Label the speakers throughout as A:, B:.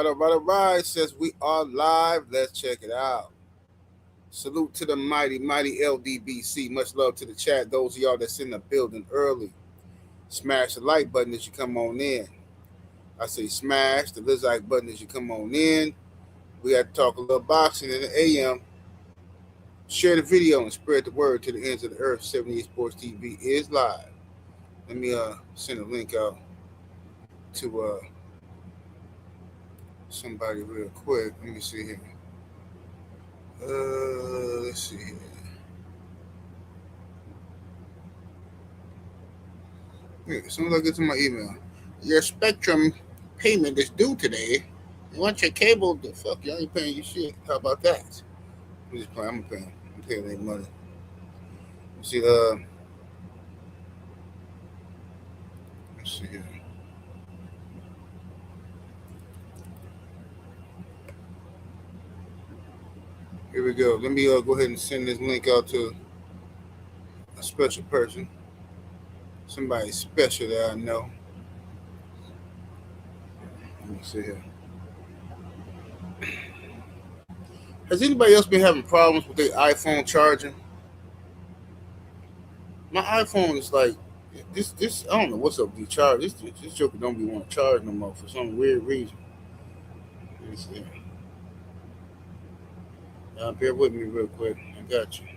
A: Right. It says we are live. Let's check it out. Salute to the mighty LDBC. Much love to the chat. Those of y'all that's in the building early. Smash the like button as you come on in. I say smash the like button as you come on in. We got to talk a little boxing in the AM. Share the video and spread the word to the ends of the earth. 78 Sports TV is live. Let me send a link out to somebody real quick. Let me see here. Let's see here. As soon as I get to my email, your Spectrum payment is due today. You want your cable? The fuck, y'all ain't paying your shit. How about that? I'm just playing. I'm paying their money. You see, let's see here. Here we go. Let me go ahead and send this link out to a special person. Somebody special that I know. Let me see here. Has anybody else been having problems with their iPhone charging? My iPhone is like this. I don't know what's up with the charge. This joker don't be want to charge no more for some weird reason. Let me see. Bear with me real quick. I got you.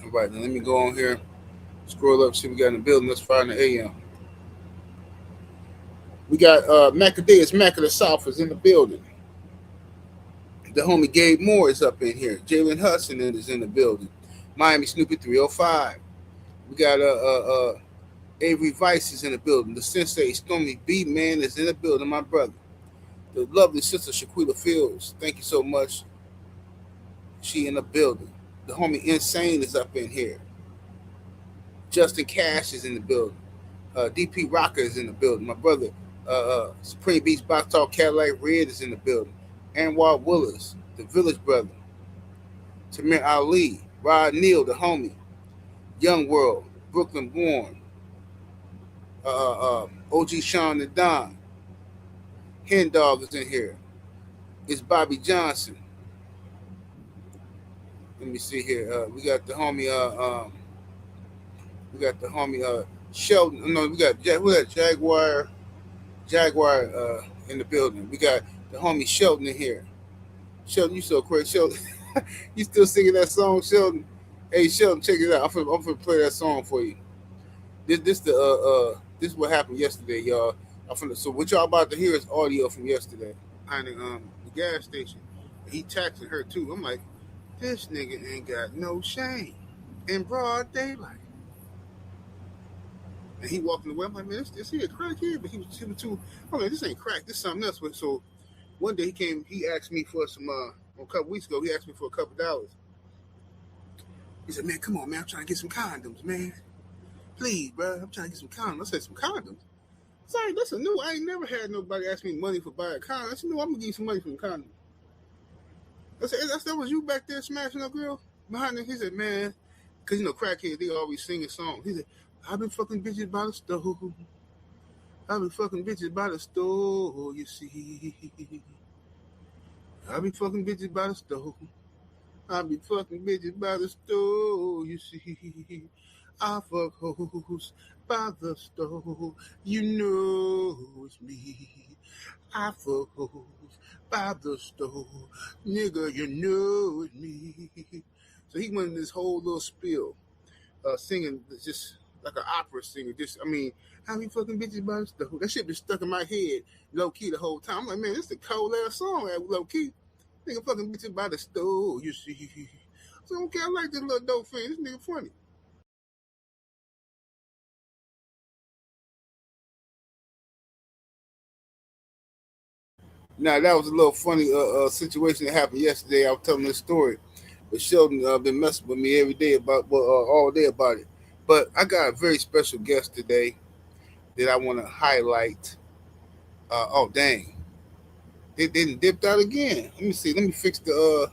A: All right, now let me go on here. Scroll up, see what we got in the building. Let's find the AM. We got Macaday's Mac of the South is in the building. The homie Gabe Moore is up in here. Jalen Hudson is in the building. Miami Snoopy 305. We got Avery Vice is in the building. The Sensei Stormy B Man is in the building. My brother, the lovely sister Shaquilla Fields. Thank you so much. She in the building. The homie Insane is up in here. Justin Cash is in the building. DP Rocker is in the building. My brother, Supreme Beach Box Talk Cadillac Red is in the building. Anwar Willis, the Village Brother. Tamir Ali, Rod Neal, the homie. Young World, Brooklyn Born. OG Sean and Don. Hen Dog is in here. It's Bobby Johnson. Let me see here. We got the homie. Sheldon. No, we got Jaguar in the building. We got the homie Sheldon in here. Sheldon, you so crazy. Sheldon, you still singing that song, Sheldon? Hey, Sheldon, check it out. I'm gonna play that song for you. This is what happened yesterday, y'all. So what y'all about to hear is audio from yesterday. Behind the gas station. He taxing her too. I'm like, this nigga ain't got no shame in broad daylight. And he walking away. I'm like, man, this he a crackhead, but he was too. I'm like, this ain't crack. This something else. So one day he came. He asked me for some. A couple weeks ago, he asked me for a couple dollars. He said, man, come on, man. I'm trying to get some condoms, man. Please, bro. I'm trying to get some condoms. I said, some condoms? Sorry, listen, no, I ain't never had nobody ask me money for buying condoms. I said, no, I'm going to give you some money for the condoms. I said, that was you back there smashing a girl behind him? He said, man, because, crackheads, they always singing songs. He said, I've been fucking bitches by the stove. I've been fucking bitches by the stove, you see. I've been fucking bitches by the stove. I be fucking bitches by the stove, you see. I fuck hoes by the stove, you know it's me. I fuck hoes by the stove, nigga, you know it's me. So he went in this whole little spiel, singing just like an opera singer. I be fucking bitches by the stove. That shit been stuck in my head low key the whole time. I'm like, man, this is a cold ass song, low key. Nigga fucking bitches by the stove, you see. So okay, I like this little dope fan. This nigga funny. Now that was a little funny situation that happened yesterday. I was telling this story, but Sheldon been messing with me every day about all day about it. But I got a very special guest today that I want to highlight. Oh dang, it didn't dipped out again. Let me see. Let me fix the.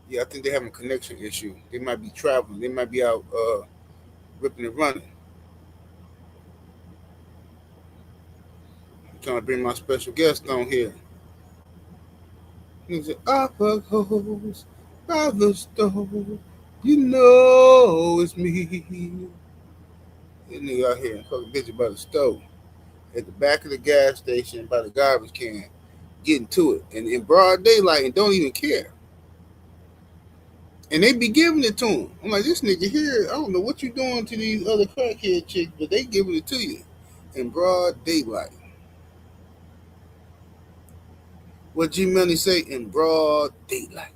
A: Yeah, I think they have a connection issue. They might be traveling. They might be out ripping and running. I'm trying to bring my special guest on here. He said, "I bug holes by the stove. You know it's me." This nigga out here fucking bitch by the stove at the back of the gas station by the garbage can, getting to it, and in broad daylight, and don't even care. And they be giving it to him. I'm like, this nigga here, I don't know what you doing to these other crackhead chicks, but they giving it to you in broad daylight. What G Money say? In broad daylight.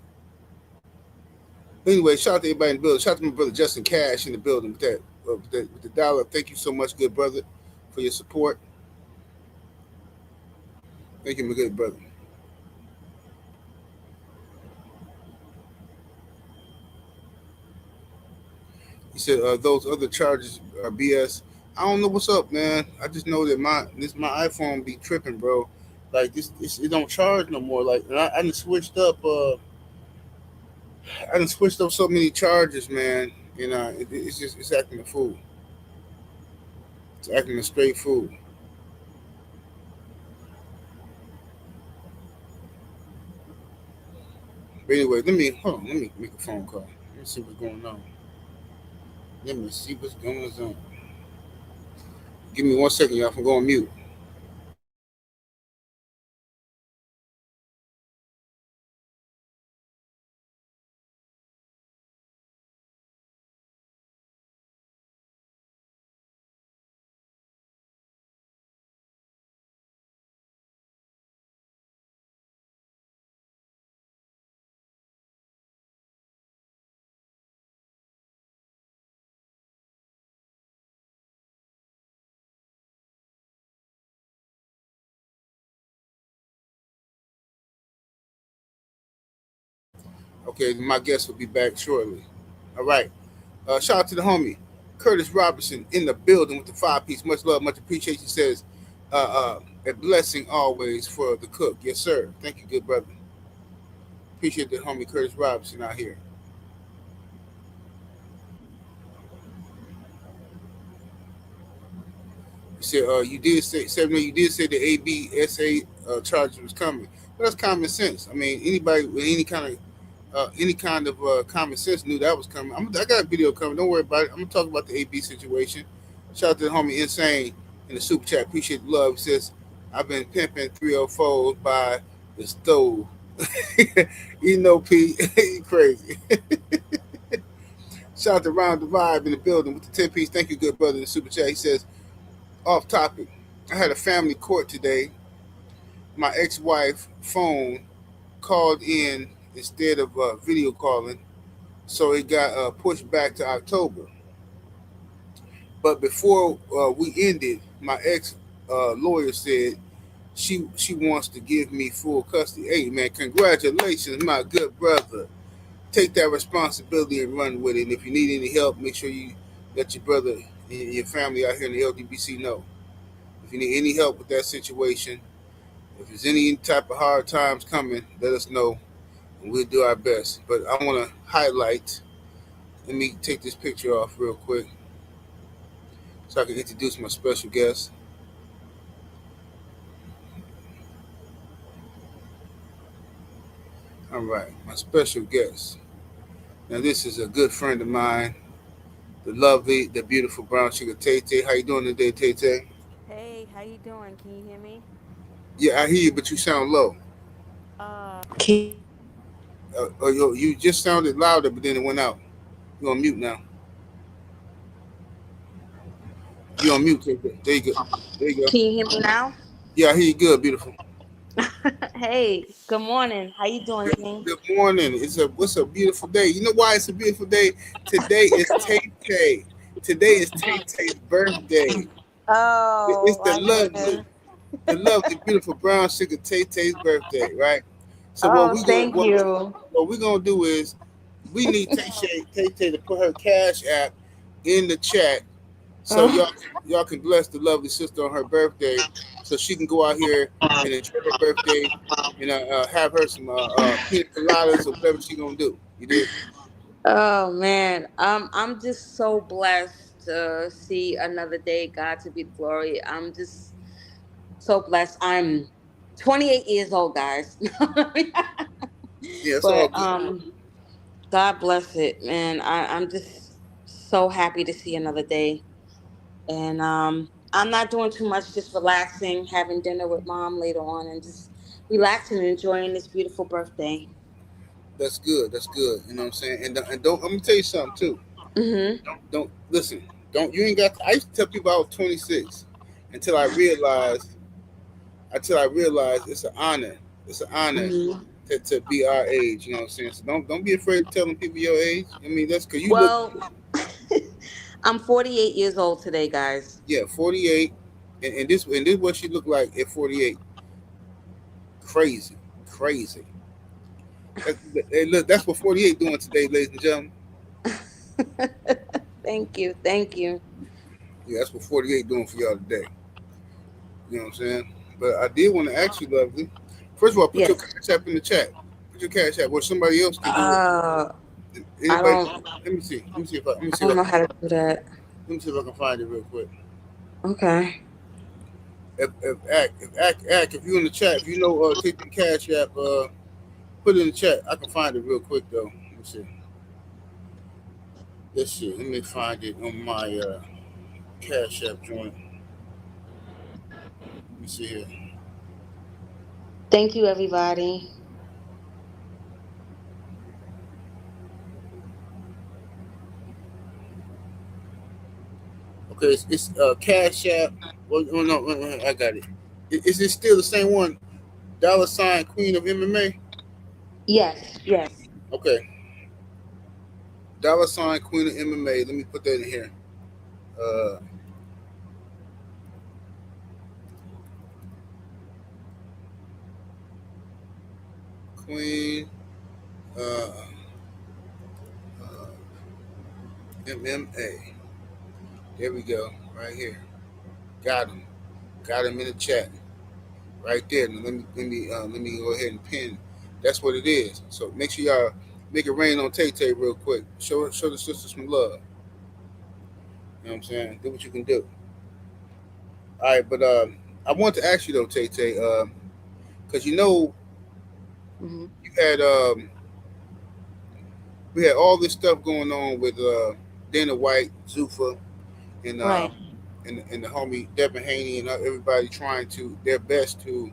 A: Anyway, shout out to everybody in the building. Shout out to my brother Justin Cash in the building with that with the dollar. Thank you so much, good brother, for your support. Thank you, my good brother. He said those other charges are BS. I don't know what's up, man. I just know that my iPhone be tripping, bro. Like this it don't charge no more. Like I done switched up. I done switched up so many charges, man. And it's just it's acting a fool. It's acting a straight fool. But anyway, let me hold on. Let me make a phone call. Let me see what's going on. Let me see what's going on. Give me 1 second, y'all. I'm going mute. Okay, my guest will be back shortly. All right. Shout out to the homie Curtis Robinson in the building with the 5-piece. Much love, much appreciation. Says a blessing always for the cook. Yes, sir. Thank you, good brother. Appreciate the homie Curtis Robinson out here. He said you did say 7. You did say the ABSA charge was coming, but that's common sense. I mean, anybody with any kind of common sense knew that was coming. I got a video coming. Don't worry about it. I'm gonna talk about the AB situation. Shout out to the homie Insane in the super chat. Appreciate the love. He says, "I've been pimping 304 by the stove." You know, P, you crazy. Shout out to Round the Vibe in the building with the 10-piece. Thank you, good brother in the super chat. He says, "Off topic. I had a family court today. My ex-wife phone called in instead of video calling, so it got pushed back to October. But before we ended, my ex lawyer said she wants to give me full custody. Hey man, congratulations, my good brother. Take that responsibility and run with it. And if you need any help, make sure you let your brother and your family out here in the LDBC know. If you need any help with that situation, if there's any type of hard times coming, let us know. We'll do our best. But I want to highlight. Let me take this picture off real quick so I can introduce my special guest. All right, my special guest. Now this is a good friend of mine, the lovely, the beautiful brown sugar Tay Tay. How you doing today, Tay Tay?
B: Hey, how you doing? Can you hear me?
A: Yeah, I hear you, but you sound low. You just sounded louder, but then it went out. You're on mute now. You're on mute, Tay Tay. There you go. There you go.
B: Can you hear me now?
A: Yeah, I hear you good, beautiful.
B: Hey, good morning. How you doing, King?
A: Good morning. It's a beautiful day. You know why it's a beautiful day? Today is Tay Tay. Today is Tay Tay's birthday. It's
B: Oh, I see.
A: the lovely, beautiful brown sugar Tay Tay's birthday, right? So
B: Oh, thank you.
A: what we're gonna do is we need Tay Tay to put her cash app in the chat so
B: Oh,
A: y'all can bless the lovely sister on her birthday, so she can go out here and enjoy her birthday and have her some pina coladas or whatever she gonna do. You did?
B: Oh man, I'm just so blessed to see another day. God to be the glory. I'm just so blessed. I'm 28 years old, guys.
A: Yeah, it's all
B: But
A: good.
B: God bless it, man. I'm just so happy to see another day. And I'm not doing too much, just relaxing, having dinner with mom later on, and just relaxing and enjoying this beautiful birthday.
A: That's good. That's good. You know what I'm saying? And don't I'm gonna tell you something too.
B: Mm-hmm.
A: Don't listen. Don't you ain't got. I used to tell people I was 26 until I realized it's an honor. It's an honor
B: Mm-hmm.
A: to be our age. You know what I'm saying? So don't be afraid of telling people your age. I mean, that's because you look,
B: Well, I'm 48 years old today, guys.
A: yeah, 48, and this what she looked like at 48. Crazy, crazy. Hey, look, that's what 48 doing today, ladies and gentlemen.
B: Thank you, thank you.
A: Yeah, that's what 48 doing for y'all today. You know what I'm saying? But I did want to ask you, lovely. First of all, put your
B: Yes.
A: cash app in the chat. Put your cash app where somebody else can do
B: Uh,
A: it.
B: I
A: Anybody?
B: don't,
A: Let me see. Let me see if I. Let me
B: I
A: see if
B: don't
A: I
B: know
A: can.
B: how to do that.
A: Let me see if I can find it real quick.
B: Okay.
A: If you in the chat, if you know, take the cash app, put it in the chat. I can find it real quick though. Let me see. Let's see. Let me find it on my cash app joint. Let me see here.
B: Thank you, everybody.
A: Okay, it's cash app. Well, oh, no, I got it. Is it still the same one? Dollar sign Queen of MMA.
B: Yes, yes.
A: Okay, dollar sign Queen of MMA. Let me put that in here. Uh, Queen uh, uh, MMA. There we go. Right here. Got him. Got him in the chat. Right there. Now let me go ahead and pin. That's what it is. So make sure y'all make it rain on Tay Tay real quick. Show the sisters some love. You know what I'm saying? Do what you can do. All right, but I want to ask you though, Tay Tay, because
B: Hmm.
A: you had we had all this stuff going on with Dana White, Zufa, and
B: Right.
A: and the homie Devin Haney and everybody trying to their best to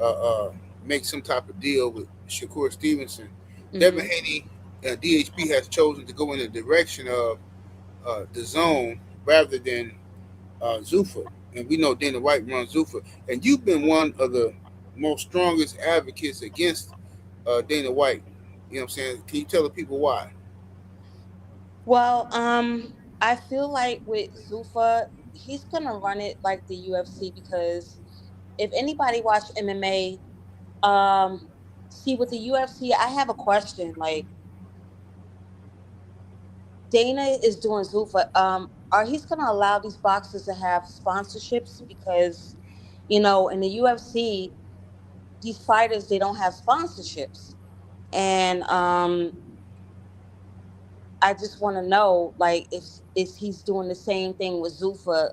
A: uh, uh, make some type of deal with Shakur Stevenson. Devin
B: Hmm.
A: Haney, DHP has chosen to go in the direction of the zone rather than Zufa, and we know Dana White runs Zufa, and you've been one of the most strongest advocates against Dana White. You know what I'm saying? Can you tell the people why?
B: Well, I feel like with Zufa, he's gonna run it like the UFC because if anybody watch MMA, see with the UFC, I have a question. Like Dana is doing Zufa, are he's gonna allow these boxers to have sponsorships because, in the UFC, these fighters they don't have sponsorships, and I just want to know like if he's doing the same thing with Zufa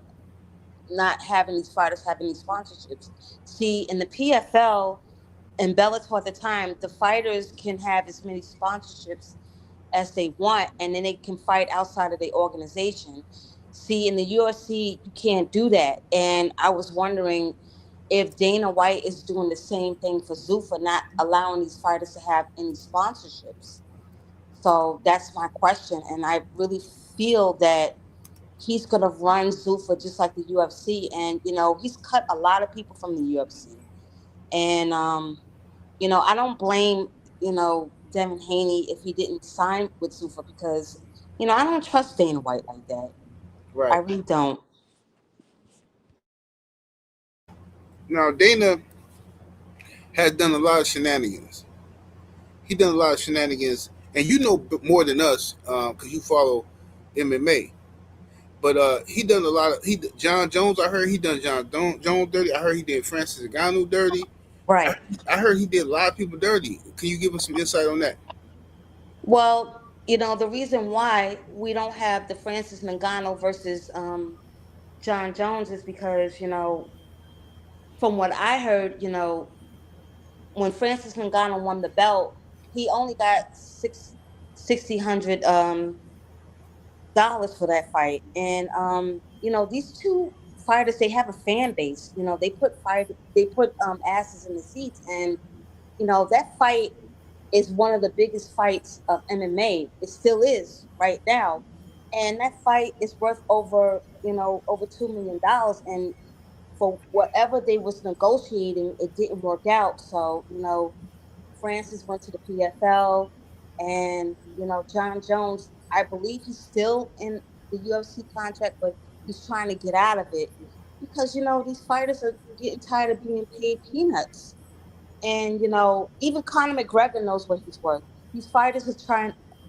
B: not having these fighters having these sponsorships. See, in the PFL and Bellator at the time, the fighters can have as many sponsorships as they want, and then they can fight outside of the organization. See, in the UFC, you can't do that. And I was wondering if Dana White is doing the same thing for Zuffa, not allowing these fighters to have any sponsorships. So that's my question. And I really feel that he's going to run Zuffa just like the UFC. And, he's cut a lot of people from the UFC. And, I don't blame, Devin Haney if he didn't sign with Zuffa because, I don't trust Dana White like that. I
A: Right
B: really don't.
A: now, Dana has done a lot of shenanigans. He done a lot of shenanigans, and you know more than us because you follow MMA. But he done a lot of John Jones. I heard he done Jones dirty. I heard he did Francis Ngannou dirty. I,
B: Right.
A: I heard he did a lot of people dirty. Can you give us some insight on that?
B: Well, the reason why we don't have the Francis Ngannou versus John Jones is because, from what I heard, when Francis Ngannou won the belt, he only got $600 for that fight. And these two fighters, they have a fan base. They put asses in the seats, and that fight is one of the biggest fights of MMA. It still is right now. And that fight is worth over $2 million. And for whatever they was negotiating, it didn't work out. So, Francis went to the PFL, and John Jones, I believe he's still in the UFC contract, but he's trying to get out of it because these fighters are getting tired of being paid peanuts. And even Conor McGregor knows what he's worth. These fighters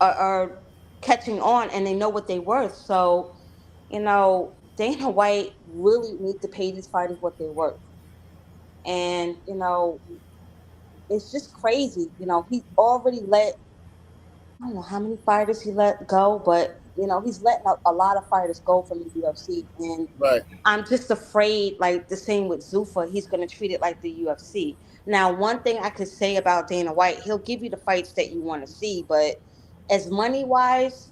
B: are catching on, and they know what they're worth. So Dana White really needs to pay these fighters what they're worth. And it's just crazy. He already let, I don't know how many fighters he let go, but he's letting a lot of fighters go from the UFC. And
A: Right.
B: I'm just afraid, like the same with Zuffa, he's going to treat it like the UFC. Now, one thing I could say about Dana White, he'll give you the fights that you want to see, but as money wise,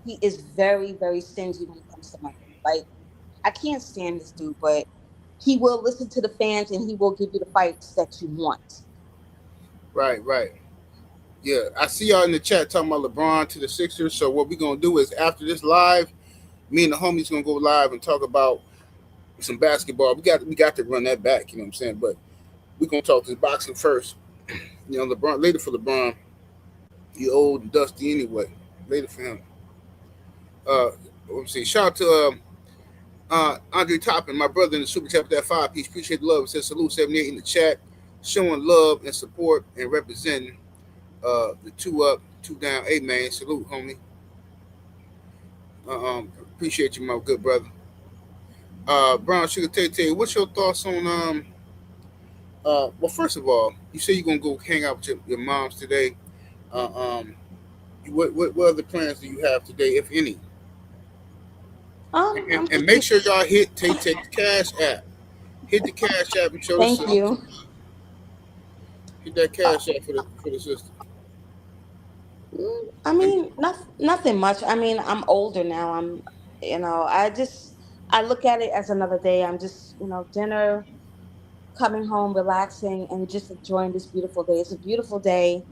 B: he is very, very stingy when it comes to money. Like, I can't stand this dude, but he will listen to the fans and he will give you the fights that you want.
A: Right. Right. Yeah, I see y'all in the chat talking about LeBron to the Sixers. So what we're gonna do is after this live, me and the homies gonna go live and talk about some basketball. We got to run that back. You know what I'm saying? But we're gonna talk this boxing first. LeBron later for LeBron. He old and dusty anyway. Later for him. Let me see. Shout out to Andre Toppin, my brother in the super chat with that 5-piece. Appreciate the love. It says salute 78 in the chat, showing love and support and representing the 2 up, 2 down. Hey man, salute, homie. Appreciate you, my good brother. Brown Sugar Tay, what's your thoughts on well, first of all, you say you're gonna go hang out with your moms today. What other plans do you have today, if any? And make sure y'all take the Cash App. Hit the Cash App and show the sister.
B: Thank you.
A: Hit that Cash App for the sister.
B: I mean, nothing much. I mean, I'm older now. I look at it as another day. I'm just, dinner, coming home, relaxing, and just enjoying this beautiful day. It's a beautiful day.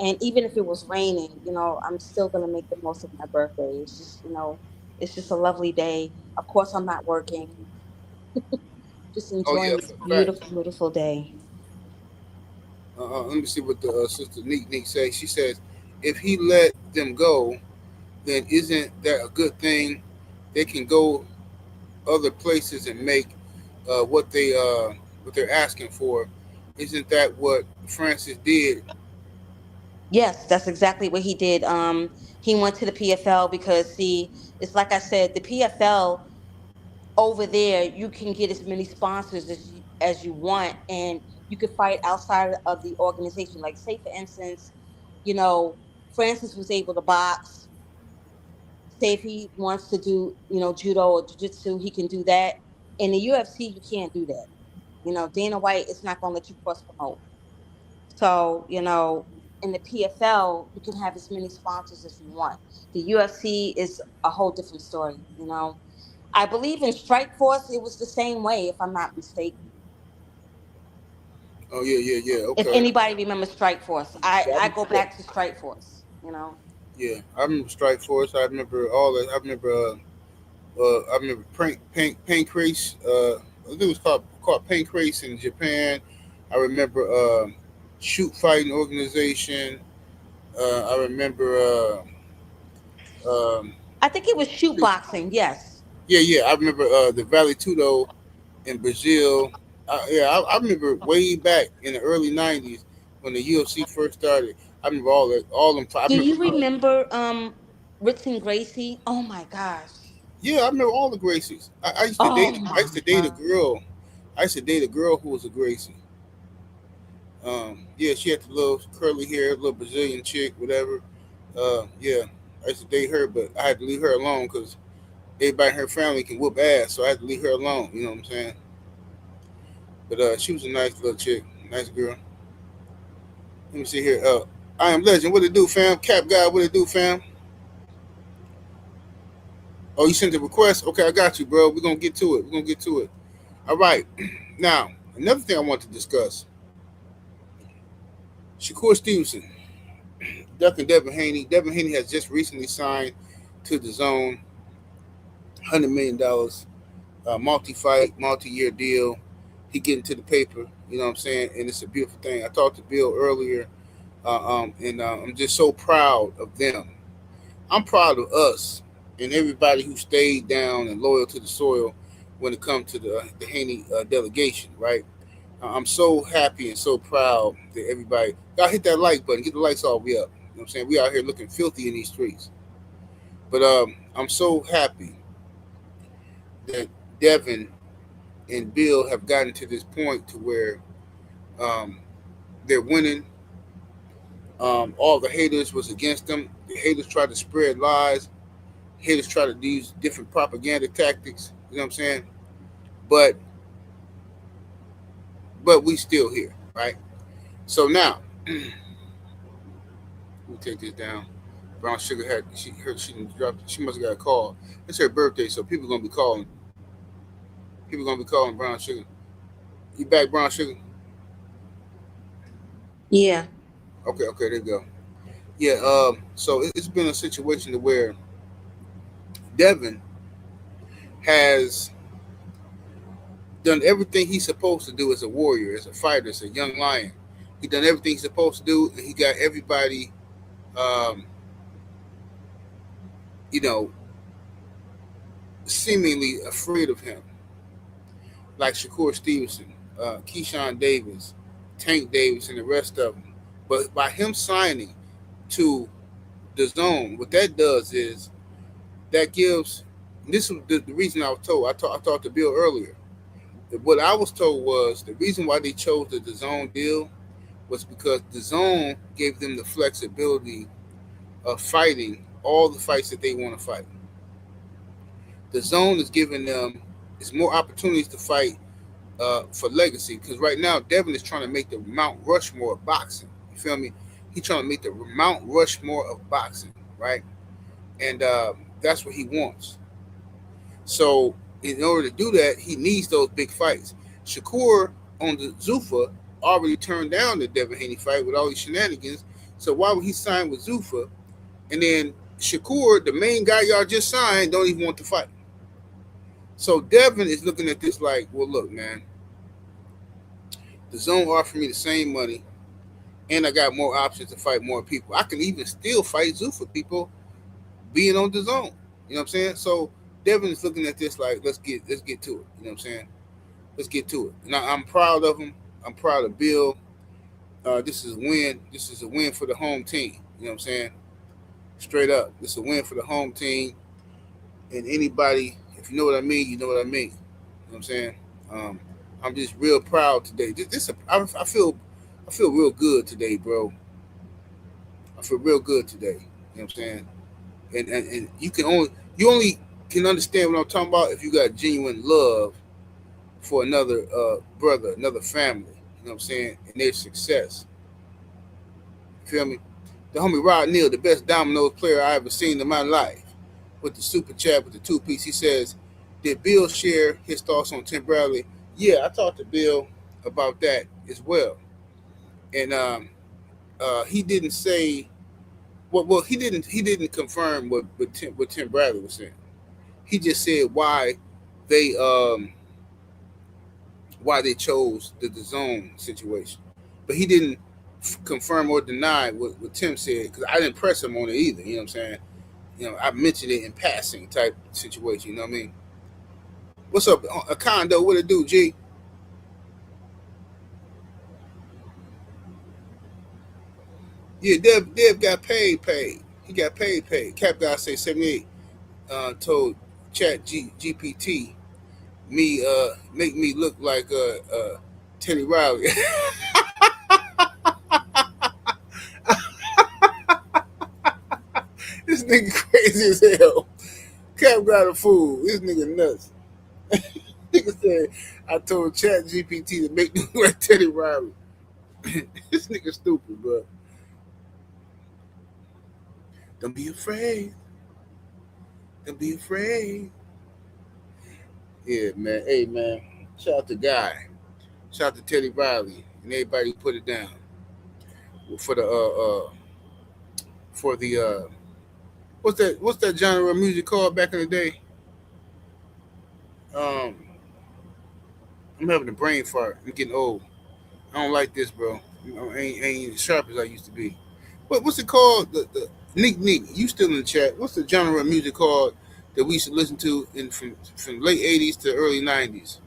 B: And even if it was raining, I'm still going to make the most of my birthday. It's just a lovely day. Of course, I'm not working. Just
A: Oh yeah,
B: enjoying this
A: for fact.
B: beautiful, beautiful day.
A: Let me see what the sister Neek says. She says, if he let them go, then isn't that a good thing? They can go other places and make what they're asking for. Isn't that what Francis did?
B: Yes, that's exactly what he did. He went to the PFL because, see, it's like I said, the PFL over there, you can get as many sponsors as you want, and you could fight outside of the organization. Like, say for instance, you know, Francis was able to box. Say if he wants to do, judo or jiu-jitsu, he can do that. In the UFC, you can't do that. Dana White is not going to let you cross promote. So, in the PFL, you can have as many sponsors as you want. The UFC is a whole different story. I believe in Strike Force, it was the same way, if I'm not mistaken.
A: Oh yeah.
B: If
A: Okay.
B: anybody remembers Strike Force, I go back to Strike Force.
A: Yeah, I remember Strike Force. I remember all that. I remember Pancrase. I think it was called Pancrase in Japan. I remember Shoot Fighting Organization. I remember.
B: I think it was shoot boxing, yes.
A: Yeah. I remember the Vale Tudo in Brazil. I remember way back in the early '90s when the UFC first started. I remember all that, all them. I
B: Do
A: remember.
B: you remember Ritz and Gracie? Oh my gosh.
A: Yeah, I remember all the Gracies. I used to
B: Oh
A: date. I used
B: my
A: to date a
B: god.
A: girl. I used to date a girl who was a Gracie. Yeah, she had the little curly hair, little Brazilian chick, whatever. Yeah, I used to date her, but I had to leave her alone because everybody in her family can whoop ass, so I had to leave her alone. You know what I'm saying? But she was a nice little chick, nice girl. Let me see here. I am Legend. What it do, fam? Cap guy. What it do, fam? Oh, you sent the request? Okay, I got you, bro. We're gonna get to it. We're gonna get to it. All right. Now, another thing I want to discuss: Shakur Stevenson, Duck and Devin Haney. Devin Haney has just recently signed to the Zone, $100 million, multi-fight, multi-year deal. He getting to the paper. You know what I'm saying? And it's a beautiful thing. I talked to Bill earlier, and I'm just so proud of them. I'm proud of us and everybody who stayed down and loyal to the soil when it comes to the Haney delegation, right? I'm so happy and so proud that everybody got hit that like button, get the lights all the way up. You know what I'm saying? We out here looking filthy in these streets. But I'm so happy that Devin and Bill have gotten to this point to where um, they're winning. All the haters was against them. The haters tried to spread lies. Haters try to use different propaganda tactics. You know what I'm saying? But we still here, right? So now, let me take this down. Brown Sugar had she dropped. She must have got a call. It's her birthday, so people gonna be calling. People gonna be calling Brown Sugar. You back, Brown Sugar?
B: Yeah.
A: Okay, okay, there you go. Yeah. So it's been a situation to where Devin has done everything he's supposed to do as a warrior, as a fighter, as a young lion. He done everything he's supposed to do, and he got everybody, um, you know, seemingly afraid of him, like Shakur Stevenson, Keyshawn Davis, Tank Davis, and the rest of them. But by him signing to the Zone, what that does is that gives. This is the reason I was told. I talked to Bill earlier. What I was told was the reason why they chose the Zone deal was because the Zone gave them the flexibility of fighting all the fights that they want to fight. The Zone is giving them is more opportunities to fight for legacy because right now Devin is trying to make the Mount Rushmore of boxing. You feel me? He's trying to make the Mount Rushmore of boxing, right? And that's what he wants. So in order to do that, he needs those big fights. Shakur on the Zuffa already turned down the Devin Haney fight with all these shenanigans. So why would he sign with Zuffa? And then Shakur, the main guy y'all just signed, don't even want to fight. So Devin is looking at this like, well, look, man, the Zone offered me the same money, and I got more options to fight more people. I can even still fight Zuffa people being on the Zone. You know what I'm saying? So Devin is looking at this like, let's get to it. You know what I'm saying? Let's get to it. Now I'm proud of him. I'm proud of Bill. This is a win. This is a win for the home team. You know what I'm saying? Straight up, this is a win for the home team. And anybody, if you know what I mean, you know what I mean. You know what I'm saying? I'm just real proud today. I feel real good today, bro. I feel real good today. You know what I'm saying? And you only can understand what I'm talking about if you got genuine love for another brother, another family. You know what I'm saying? And their success. You feel me? The homie Rod Neal, the best dominoes player I ever seen in my life, with the super chat with the 2-piece. He says, "Did Bill share his thoughts on Tim Bradley?" Yeah, I talked to Bill about that as well, and he didn't say. Well, he didn't confirm what Tim Bradley was saying. He just said they why they chose the Zone situation, but he didn't confirm or deny what Tim said because I didn't press him on it either. You know what I'm saying? I mentioned it in passing type situation. You know what I mean? What's up, a condo? What it do, G? Yeah, Dev got paid. He got paid. Cap guy say 78. Told GPT make me look like Teddy Riley. nigga crazy as hell. Cap got a fool. This nigga nuts. Nigga said, I told Chat GPT to make me like Teddy Riley. This nigga stupid, bro. Don't be afraid. Don't be afraid. Yeah, man. Hey, man. Shout out to Guy. Shout out to Teddy Riley and everybody who put it down for the for the what's that genre of music called back in the day? Um, I'm having a brain fart. I'm getting old. I don't like this, bro. I ain't as sharp as I used to be. What's it called? The Nick Nick. You still in the chat? What's the genre of music called that we used to listen to from late '80s to early '90s?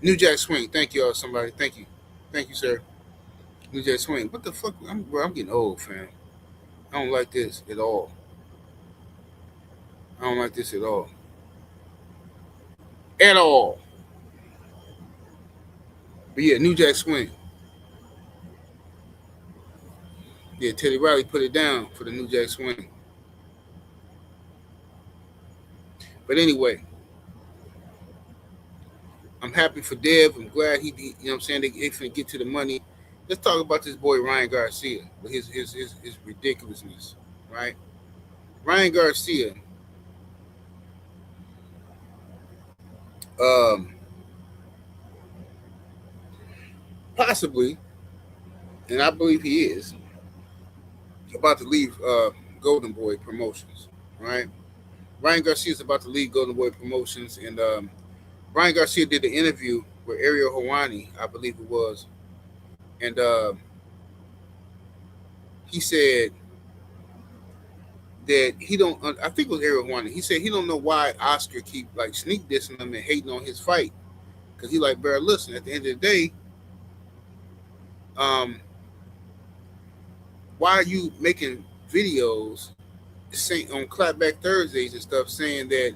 A: New Jack Swing. Thank you all, somebody. Thank you, sir. New Jack Swing. What the fuck? I'm getting old, fam. I don't like this at all. I don't like this at all. At all. But yeah, New Jack Swing. Yeah, Teddy Riley put it down for the New Jack Swing. But anyway, I'm happy for Dev. I'm glad you know what I'm saying, they finna get to the money. Let's talk about this boy Ryan Garcia with his ridiculousness, right? Ryan Garcia, um, possibly, and I believe he is, about to leave Golden Boy Promotions, right? Ryan Garcia is about to leave Golden Boy Promotions, and Ryan Garcia did an interview with Ariel Hawani, I believe it was, and he said that he don't. I think it was Ariel Hawani. He said he don't know why Oscar keep like sneak dissing him and hating on his fight, because he like, bro, listen. At the end of the day, um, why are you making videos saying on Clapback Thursdays and stuff saying that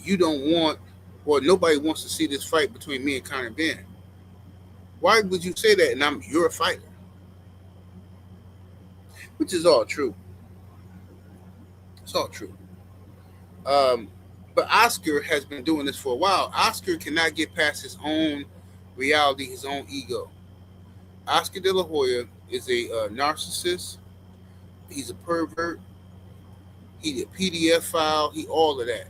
A: you don't want or nobody wants to see this fight between me and Conor Ben? Why would you say that? And you're a fighter, which is all true. It's all true. But Oscar has been doing this for a while. Oscar cannot get past his own reality, his own ego. Oscar De La Hoya is a narcissist. He's a pervert. He's a PDF file. He all of that.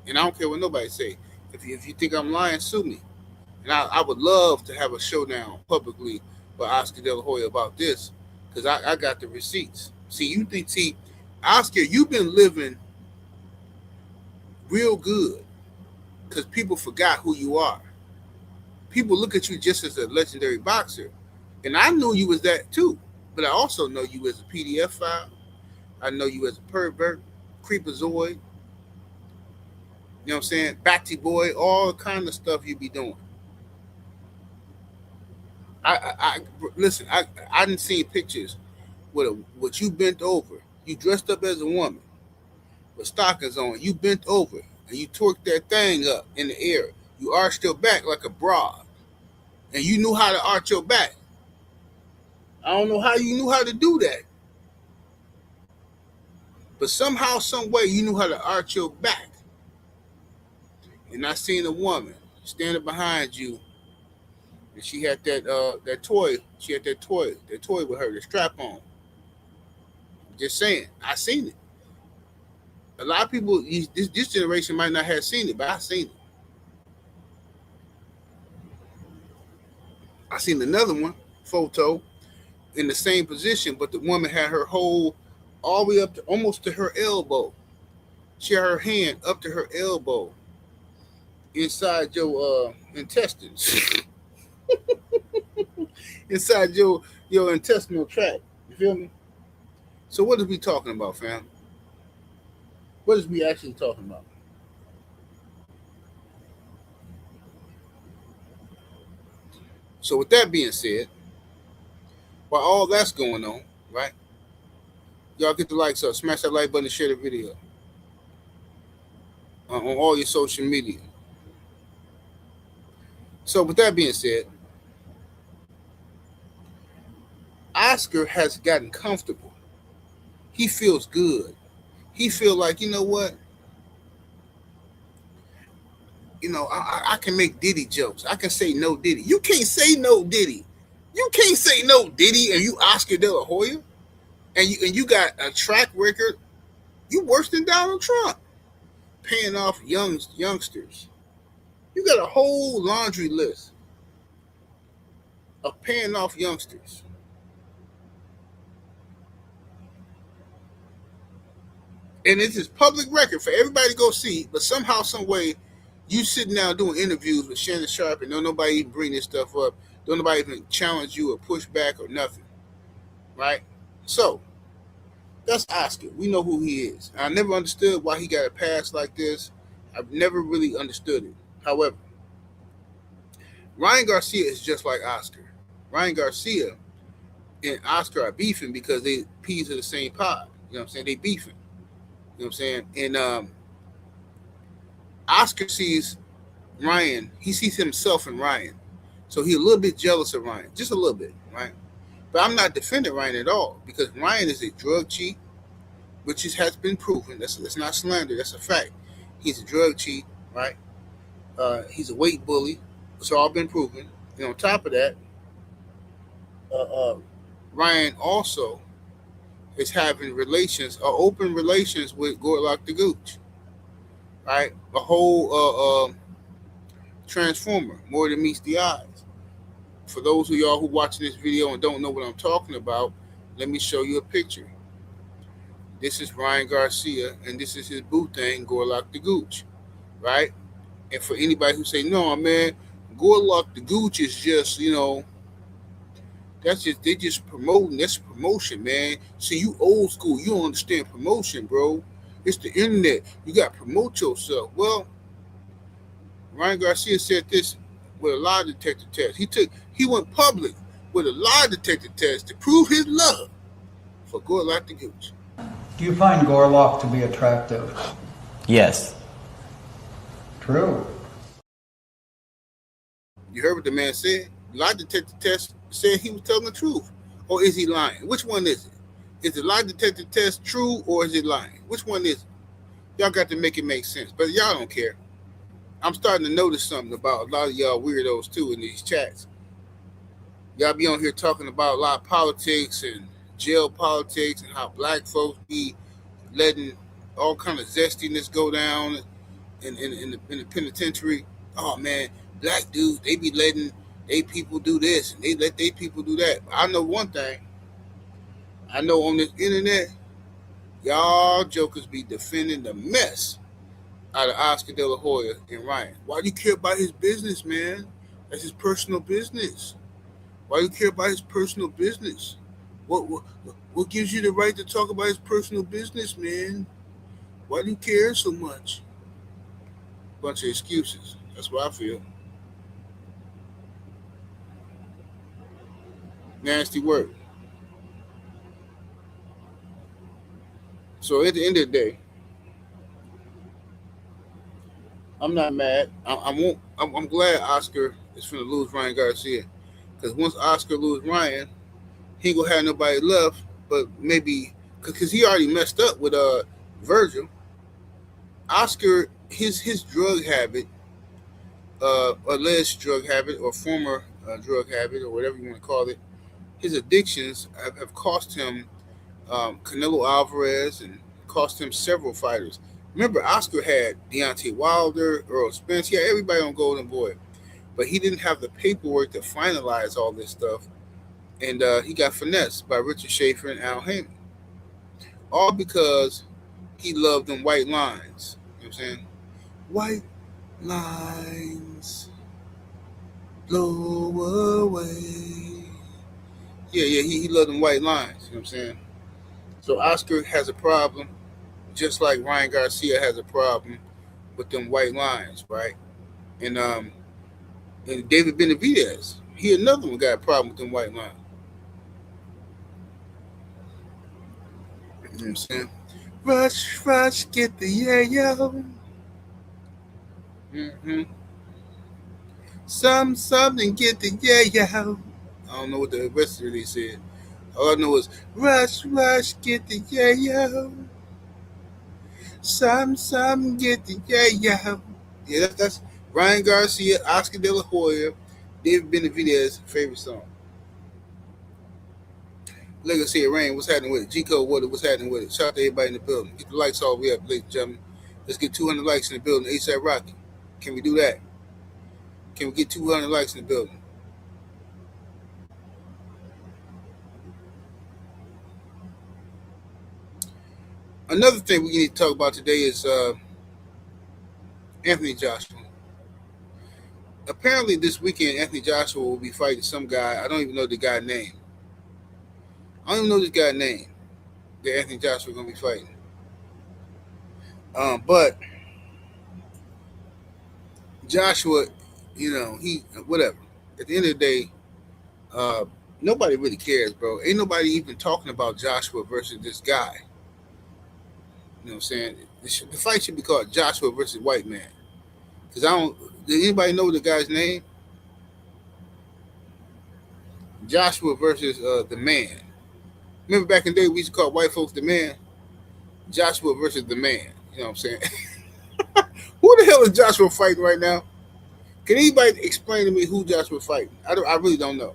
A: And I don't care what nobody say. If you think I'm lying, sue me. And I would love to have a showdown publicly with Oscar De La Hoya about this, because I got the receipts. See, Oscar, you've been living real good because people forgot who you are. People look at you just as a legendary boxer. And I knew you as that too. But I also know you as a PDF file. I know you as a pervert, creepazoid, you know what I'm saying? Batty boy, all kind of stuff you be doing. I listen, I didn't see pictures with you bent over. You dressed up as a woman with stockings on. You bent over and you twerked that thing up in the air. You arched your back like a broad. And you knew how to arch your back. I don't know how you knew how to do that. But somehow, some way, you knew how to arch your back. And I seen a woman standing behind you, and she had that toy. She had that toy with her, the strap on. Just saying, I seen it. A lot of people, this generation might not have seen it, but I seen it. I seen another one photo in the same position, but the woman had her whole all the way up to almost to her elbow. She had her hand up to her elbow inside your intestines, inside your intestinal tract. You feel me? So what is we talking about, fam? What is we actually talking about? So with that being said, while all that's going on, right? Y'all get the likes up, smash that like button, and share the video on all your social media. So with that being said, Oscar has gotten comfortable. He feels good. He feel like, you know what? I can make Diddy jokes. I can say no Diddy. You can't say no Diddy. You can't say no Diddy and you Oscar De La Hoya and you got a track record. You worse than Donald Trump paying off youngsters. You got a whole laundry list of paying off youngsters. And it's just public record for everybody to go see. But somehow, some way, you sitting down doing interviews with Shannon Sharpe and don't nobody even bring this stuff up. Don't nobody even challenge you or push back or nothing. Right? So, that's Oscar. We know who he is. I never understood why he got a pass like this. I've never really understood it. However, Ryan Garcia is just like Oscar. Ryan Garcia and Oscar are beefing because they peas of the same pod. You know what I'm saying? They beefing. You know what I'm saying? And Oscar sees Ryan. He sees himself in Ryan. So he's a little bit jealous of Ryan. Just a little bit, right? But I'm not defending Ryan at all because Ryan is a drug cheat, which has been proven. That's not slander. That's a fact. He's a drug cheat, right? He's a weight bully. It's all been proven. And on top of that, Ryan also is having open relations with Gorlock the Gooch, right? A whole transformer, more than meets the eyes. For those of y'all who watching this video and don't know what I'm talking about, let me show you a picture. This is Ryan Garcia, and this is his boo thing, Gorlock the Gooch, right? And for anybody who say, no, man, Gorlock the Gooch is just, they just promoting. That's promotion, man. See, you old school. You don't understand promotion, bro. It's the internet. You got to promote yourself. Well, Ryan Garcia said this with a lie detector test. He went public with a lie detector test to prove his love for Gorlock the Gooch.
C: Do you find Gorlock to be attractive?
D: Yes.
C: True.
A: You heard what the man said? Lie detector test said he was telling the truth. Or is he lying? Which one is it? Is the lie detector test true or is it lying? Which one is it? Y'all got to make it make sense. But y'all don't care. I'm starting to notice something about a lot of y'all weirdos too in these chats. Y'all be on here talking about a lot of politics and jail politics and how black folks be letting all kind of zestiness go down in the penitentiary. Oh man, black dudes, they be letting they people do this and they let they people do that. I know one thing. I know on this internet, y'all jokers be defending the mess out of Oscar De La Hoya and Ryan. Why do you care about his business, man? That's his personal business. Why do you care about his personal business? What gives you the right to talk about his personal business, man? Why do you care so much? Bunch of excuses. That's what I feel. Nasty work. So at the end of the day, I'm not mad. I'm glad Oscar is going to lose Ryan Garcia, because once Oscar lose Ryan, he ain't gonna have nobody left. But maybe because he already messed up with Virgil. Oscar, his drug habit, alleged drug habit or former drug habit or whatever you want to call it, his addictions have cost him Canelo Alvarez and cost him several fighters. Remember, Oscar had Deontay Wilder, Earl Spence. He had everybody on Golden Boy. But he didn't have the paperwork to finalize all this stuff. And he got finessed by Richard Schaefer and Al Haymon. All because he loved them white lines. You know what I'm saying? White lines blow away. Yeah, he loved them white lines. You know what I'm saying? So Oscar has a problem, just like Ryan Garcia has a problem with them white lines, right? And David Benavidez, he another one got a problem with them white lines. You know what I'm saying? Rush, get the yayo. Mm-hmm. Something, get the yayo. I don't know what the rest of it said. All I know is rush, rush, get the yayo. Some get the yayo. Yeah, that's Ryan Garcia, Oscar De La Hoya, David Benavidez's favorite song. Legacy of Rain, what's happening with it? G Code Water, what's happening with it? Shout out to everybody in the building. Get the lights all the way up, ladies and gentlemen. Let's get 200 likes in the building. ASAP Rocky. Can we do that? Can we get 200 likes in the building? Another thing we need to talk about today is Anthony Joshua. Apparently this weekend, Anthony Joshua will be fighting some guy. I don't even know the guy's name. I don't even know this guy's name that Anthony Joshua is going to be fighting. But Joshua, he whatever. At the end of the day, nobody really cares, bro. Ain't nobody even talking about Joshua versus this guy. You know what I'm saying? The fight should be called Joshua versus White Man. Because did anybody know the guy's name? Joshua versus the Man. Remember back in the day we used to call white folks the Man? Joshua versus the Man. You know what I'm saying? Who the hell is Joshua fighting right now? Can anybody explain to me who Joshua fighting? I really don't know.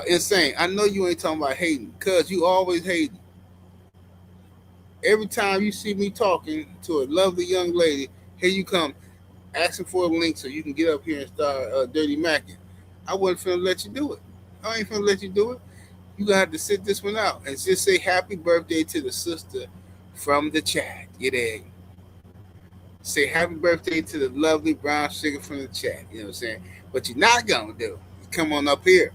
A: Insane. I know you ain't talking about hating, because you always hating. Every time you see me talking to a lovely young lady, here you come asking for a link so you can get up here and start dirty macking. I wasn't finna let you do it. I ain't finna let you do it. You gonna have to sit this one out and just say happy birthday to the sister from the chat. You dig? Say happy birthday to the lovely brown sugar from the chat. You know what I'm saying? What you're not gonna do is come on up here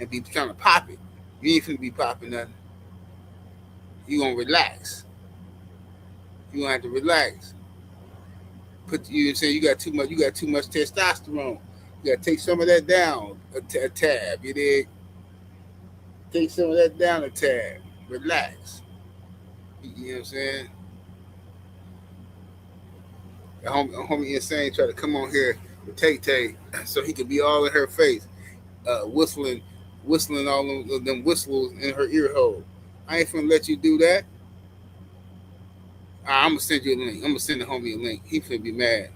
A: and be trying to pop it. You ain't finna be popping nothing. You gonna relax. You gonna have to relax. You know what I'm saying? You got too much testosterone. You gotta take some of that down a tab. You dig? Take some of that down a tab. Relax. You know what I'm saying? The homie Insane tried to come on here with Tay so he could be all in her face, whistling all of them whistles in her ear hole. I ain't finna let you do that. I'm gonna send you a link. I'm gonna send the homie a link. He finna be mad.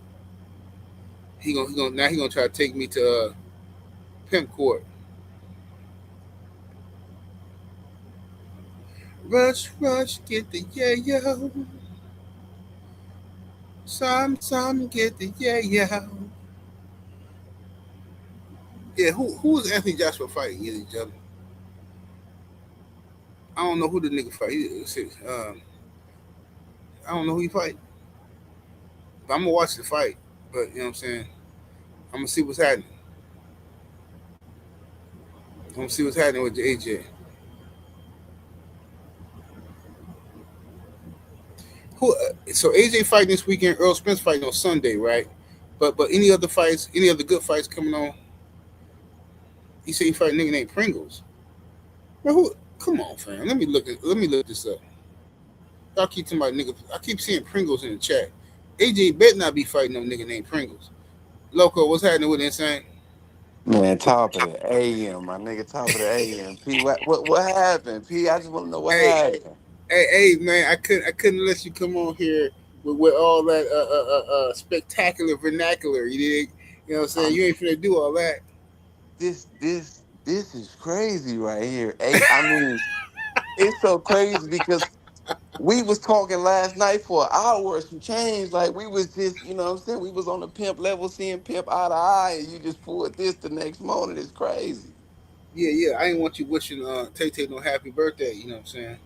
A: He gonna try to take me to pimp court. Rush, rush, get the yayo. Some get the yayo. Yeah, who is Anthony Joshua fighting each other? I don't know who the nigga fight. I don't know who he fight. But I'm gonna watch the fight. But you know what I'm saying? I'm gonna see what's happening. I'm gonna see what's happening with AJ. So AJ fighting this weekend. Earl Spence fighting on Sunday, right? But any other fights, any other good fights coming on? He said he fight a nigga named Pringles. Man, who? Come on, fam. Let me look this up. Y'all keep talking about nigga. I keep seeing Pringles in the chat. AJ better not be fighting no nigga named Pringles. Loco, what's happening with Insane?
D: Man, top of the AM, my nigga, top of the AM. P, what happened? P, I just want to know what happened.
A: Hey, man, I couldn't let you come on here with all that spectacular vernacular. You dig? You know what I'm saying? You ain't finna do all that.
D: This is crazy right here. I mean, it's so crazy because we was talking last night for an hour or some change. Like we was just, you know what I'm saying? We was on the pimp level, seeing pimp eye to eye, and you just pulled this the next morning. It's crazy.
A: Yeah. I ain't want you wishing Tay no happy birthday. You know what I'm saying?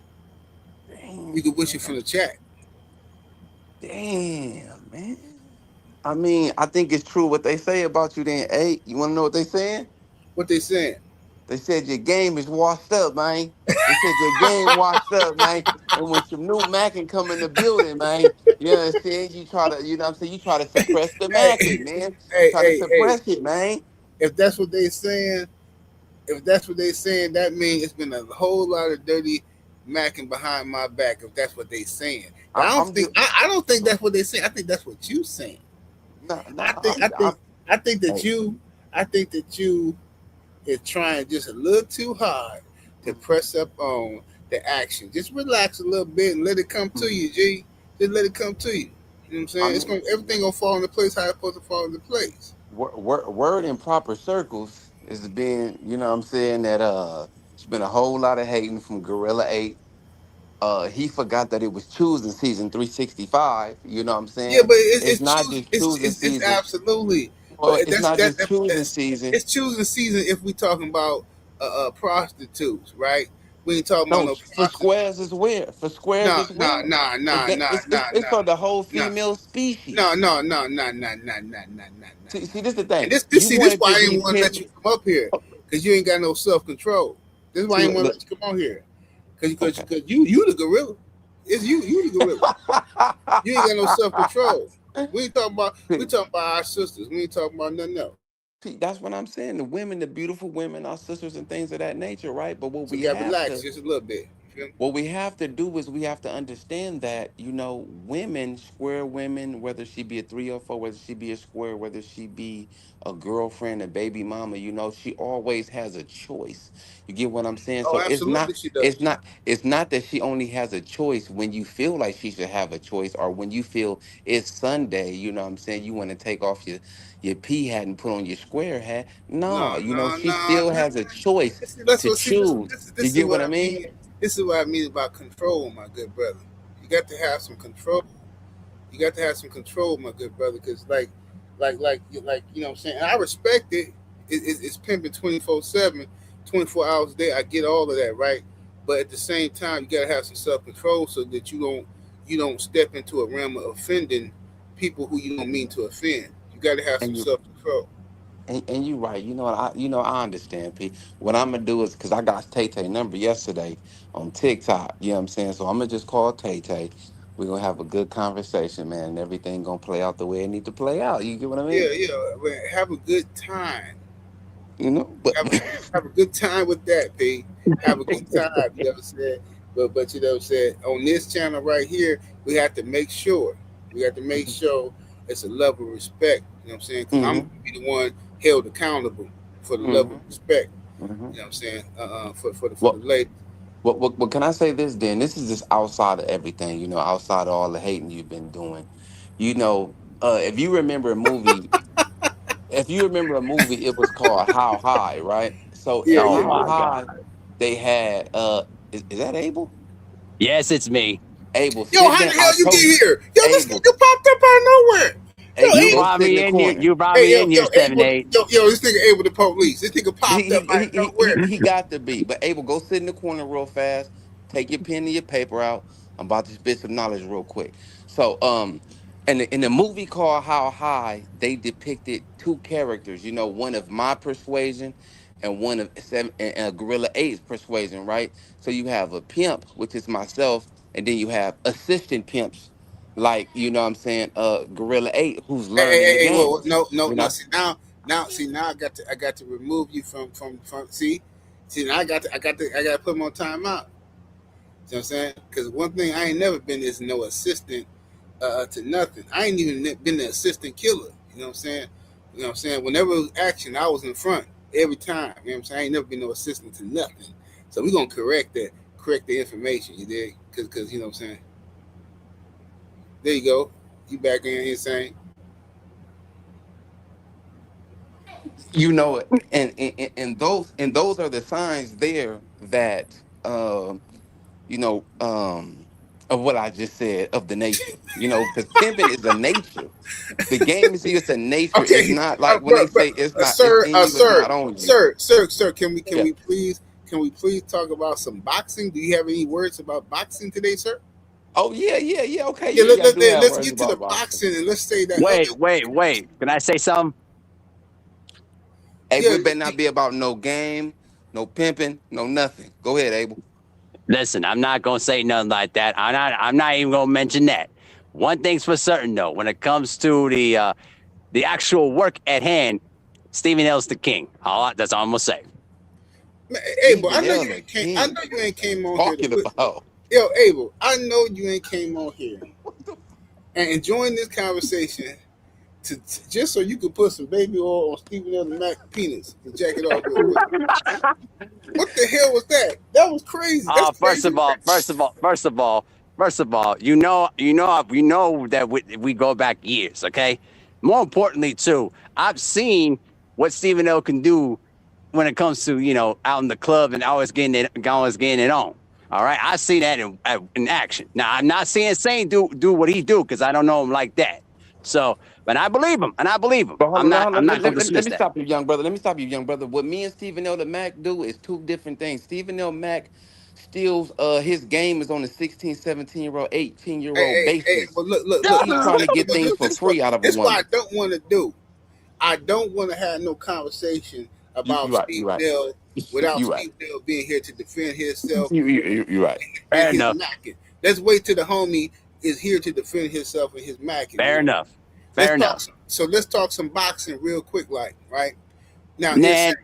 D: Damn,
A: You could wish it from the chat.
D: damn, man. I mean, I think it's true what they say about you then. Hey, you want to know what they saying?
A: What they saying?
D: They said your game is washed up, man. They said your game washed up, man. And when some new Mackin come in the building, man, you know what I'm saying? You try to, you know what I'm saying? You try to suppress the
A: Hey,
D: Mackin, man. Try to
A: hey.
D: suppress it, man.
A: If that's what they saying, that means it's been a whole lot of dirty macking behind my back. If that's what they saying, but
D: I'm just,
A: I don't think that's what they saying. I think that's what you saying.
D: No, no,
A: I think I think I think that
D: hey,
A: you is trying just a little too hard to press up on the action. Just relax a little bit and let it come to
D: mhm.
A: you, G. Just let it come to you. You know what I'm
D: I
A: saying? It's
D: mean,
A: gonna everything gonna fall into place how it's supposed to fall into place.
D: word in proper circles is being, you know what I'm saying, that it's been a whole lot of hating from Gorilla 8. He forgot that it was choosing season 365, you know what I'm
A: Yeah,
D: saying?
A: but
D: It's not just choosing
A: it's
D: season.
A: absolutely. But
D: Well, it's not just choosing season.
A: it's choosing season if we talking about prostitutes, right? We ain't talking about
D: No,
A: no
D: for
A: prostitutes.
D: squares is where. For squares
A: No,
D: is
A: no,
D: where.
A: no,
D: It's
A: no,
D: that
A: no, no,
D: it's for the whole
A: no,
D: female
A: no,
D: species.
A: no, no, no, no, no, no, no, no, no,
D: See,
A: no.
D: this is the
A: And
D: thing.
A: this
D: You
A: see this
D: wanted
A: why
D: to
A: I
D: be
A: didn't want to let you
D: pimping.
A: come up here because you ain't got no self control. This is why I
D: See,
A: didn't want to
D: look,
A: let you come on here because
D: okay.
A: you the gorilla. It's you the gorilla. You ain't got no self control. We
D: See,
A: talking about our sisters. We ain't talking about nothing else.
D: that's what I'm saying. The women, the beautiful women, our sisters and things of that nature, right? But
A: So we gotta relax just a little bit. You feel me?
D: what we have to do is we have to understand that, women, square women, whether she be a 304, whether she be a square, whether she be a girlfriend, a baby mama, she always has a choice. You get what I'm saying?
A: Oh,
D: So it's not,
A: absolutely, she
D: it's
A: does.
D: not, it's not that she only has a choice when you feel like she should have a choice, or when you feel it's Sunday, you know what I'm saying? You want to take off your pea hat and put on your square hat.
A: No,
D: No,
A: no,
D: she
A: no,
D: still
A: no.
D: has a choice
A: That's
D: to
A: what. See,
D: choose. You
A: this is
D: get what
A: what
D: I
A: I
D: mean?
A: mean. This is what I mean about control, my good brother. You got to have some control. You got to have some control, my good brother, because you know what I'm saying. And I respect it. It's pimping 24/7, 24 hours a day. I get all of that, right? But at the same time, you got to have some self control so that you don't step into a realm of offending people who you don't mean to offend. You got to have some
D: And you
A: self control.
D: and you right. I understand, P. What I'm gonna do is, because I got Tay Tay number yesterday on TikTok. You know what I'm saying? So I'm gonna just call Tay Tay. We're gonna have a good conversation, man, and everything gonna play out the way it need to play out. You get what I
A: Yeah,
D: mean?
A: yeah. Man, have a good time.
D: But
A: Have a good time with that, P. Have a good time. You know what I'm saying? But you know what I'm saying? On this channel right here, we have to make sure. We have to make sure it's a level of respect. You know what I'm saying? Because I'm
D: hmm
A: gonna be the one held accountable for the level
D: hmm
A: of respect.
D: hmm
A: You know what I'm saying? For the
D: Well,
A: lady.
D: what can I say this then? This is just outside of everything, outside of all the hating you've been doing. If you remember a movie, it was called How High, right? So
A: Yeah,
D: at
E: Oh
A: yeah.
D: How
E: my God.
D: High, they had is that Abel?
E: Yes, it's me.
D: Abel,
A: Yo,
D: sit
A: how
D: down.
A: the
D: I
A: hell you get
D: told
A: here? Yo, this
D: Abel,
A: nigga popped up out of nowhere. Yo,
D: Abel,
E: You
D: go
A: Abel.
E: brought
D: sit in
E: me
D: the
E: in here.
D: corner.
E: You brought
A: Hey,
E: me in here,
A: Abel.
E: 7-8.
A: This nigga Abel the police. This nigga popped up out of nowhere.
D: He got to be. But Abel, go sit in the corner real fast. Take your pen and your paper out. I'm about to spit some knowledge real quick. So, in the movie called How High, they depicted two characters. One of my persuasion and one of Gorilla Eight's persuasion. Right. So you have a pimp, which is myself, and then you have assistant pimps, like what I'm saying, Gorilla Eight, who's learning the
A: Well,
D: game.
A: no. See now, I got to remove you from. See now, I got to put him on timeout. You know what I'm saying? Because one thing I ain't never been is no assistant to nothing. I ain't even been the assistant killer. You know what I'm saying? You know what I'm saying? Whenever it was action, I was in front every time. You know what I'm saying? I ain't never been no assistant to nothing. So we gonna correct the information. You did? Because you know what I'm saying? There you go. You back in here saying,
D: And those are the signs there that of what I just said, of the nature. Because pimping is a nature. The game is just a nature. It's
A: okay,
D: not like when they
A: but
D: say it's in you, it's not on you.
A: sir,
D: Yeah.
A: can we please talk about some boxing? Do you have any words about boxing today, sir?
D: Oh yeah. Okay,
A: Yeah,
D: yeah. I do have
A: let's
D: words
A: get to the
D: about boxing.
A: boxing and let's say that other.
E: Wait. Can I say something?
D: Abel,
A: Yeah,
D: it better not be about no game, no pimping, no nothing. Go ahead, Abel.
E: Listen, I'm not gonna say nothing like that. I'm not even gonna mention that. One thing's for certain though, when it comes to the actual work at hand, Stephen L's the king. That's all I'm gonna say.
A: Abel,
D: Stephen L. the
A: I
D: king.
A: know you ain't came on here to
D: Talking about.
A: yo, Abel, I know you ain't came on here
D: What the
A: and enjoying this conversation just so you could put some baby oil on Stephen L. Mac penis to jack it off real quick. What the hell was that? That was crazy. That's
E: First
A: crazy.
E: of all, first of all, you know that we go back years, okay? More importantly, too, I've seen what Stephen L. can do when it comes to out in the club and always getting it on. All right, I see that in action. Now, I'm not saying Saint do what he do because I don't know him like that. So, but I believe him, and I believe him.
D: But hold on,
E: I'm not going to
D: let
E: dismiss
D: me
E: that.
D: stop you, young brother. Let me stop you, young brother. What me and Stephen L. Mac do is two different things. Stephen L. Mac steals his game is on a 16, 17-year-old, 18-year-old
A: Hey.
D: basis.
A: Well, look.
D: He's trying to get
A: But
D: things for free out of a
A: this what I
D: woman.
A: don't want to do. I don't want to have no conversation
D: You
A: about
D: right, you
A: Steve
D: right.
A: Dell without
D: You right.
A: Steve Dell being here to defend himself
D: You right.
A: and
E: Fair
A: his
E: enough.
A: macking. Let's wait till the homie is here to defend himself and his macking.
E: Fair enough.
A: Let's
E: Fair
A: talk.
E: enough.
A: So let's talk some boxing real quick, like right now.
E: Nah.
A: Insane.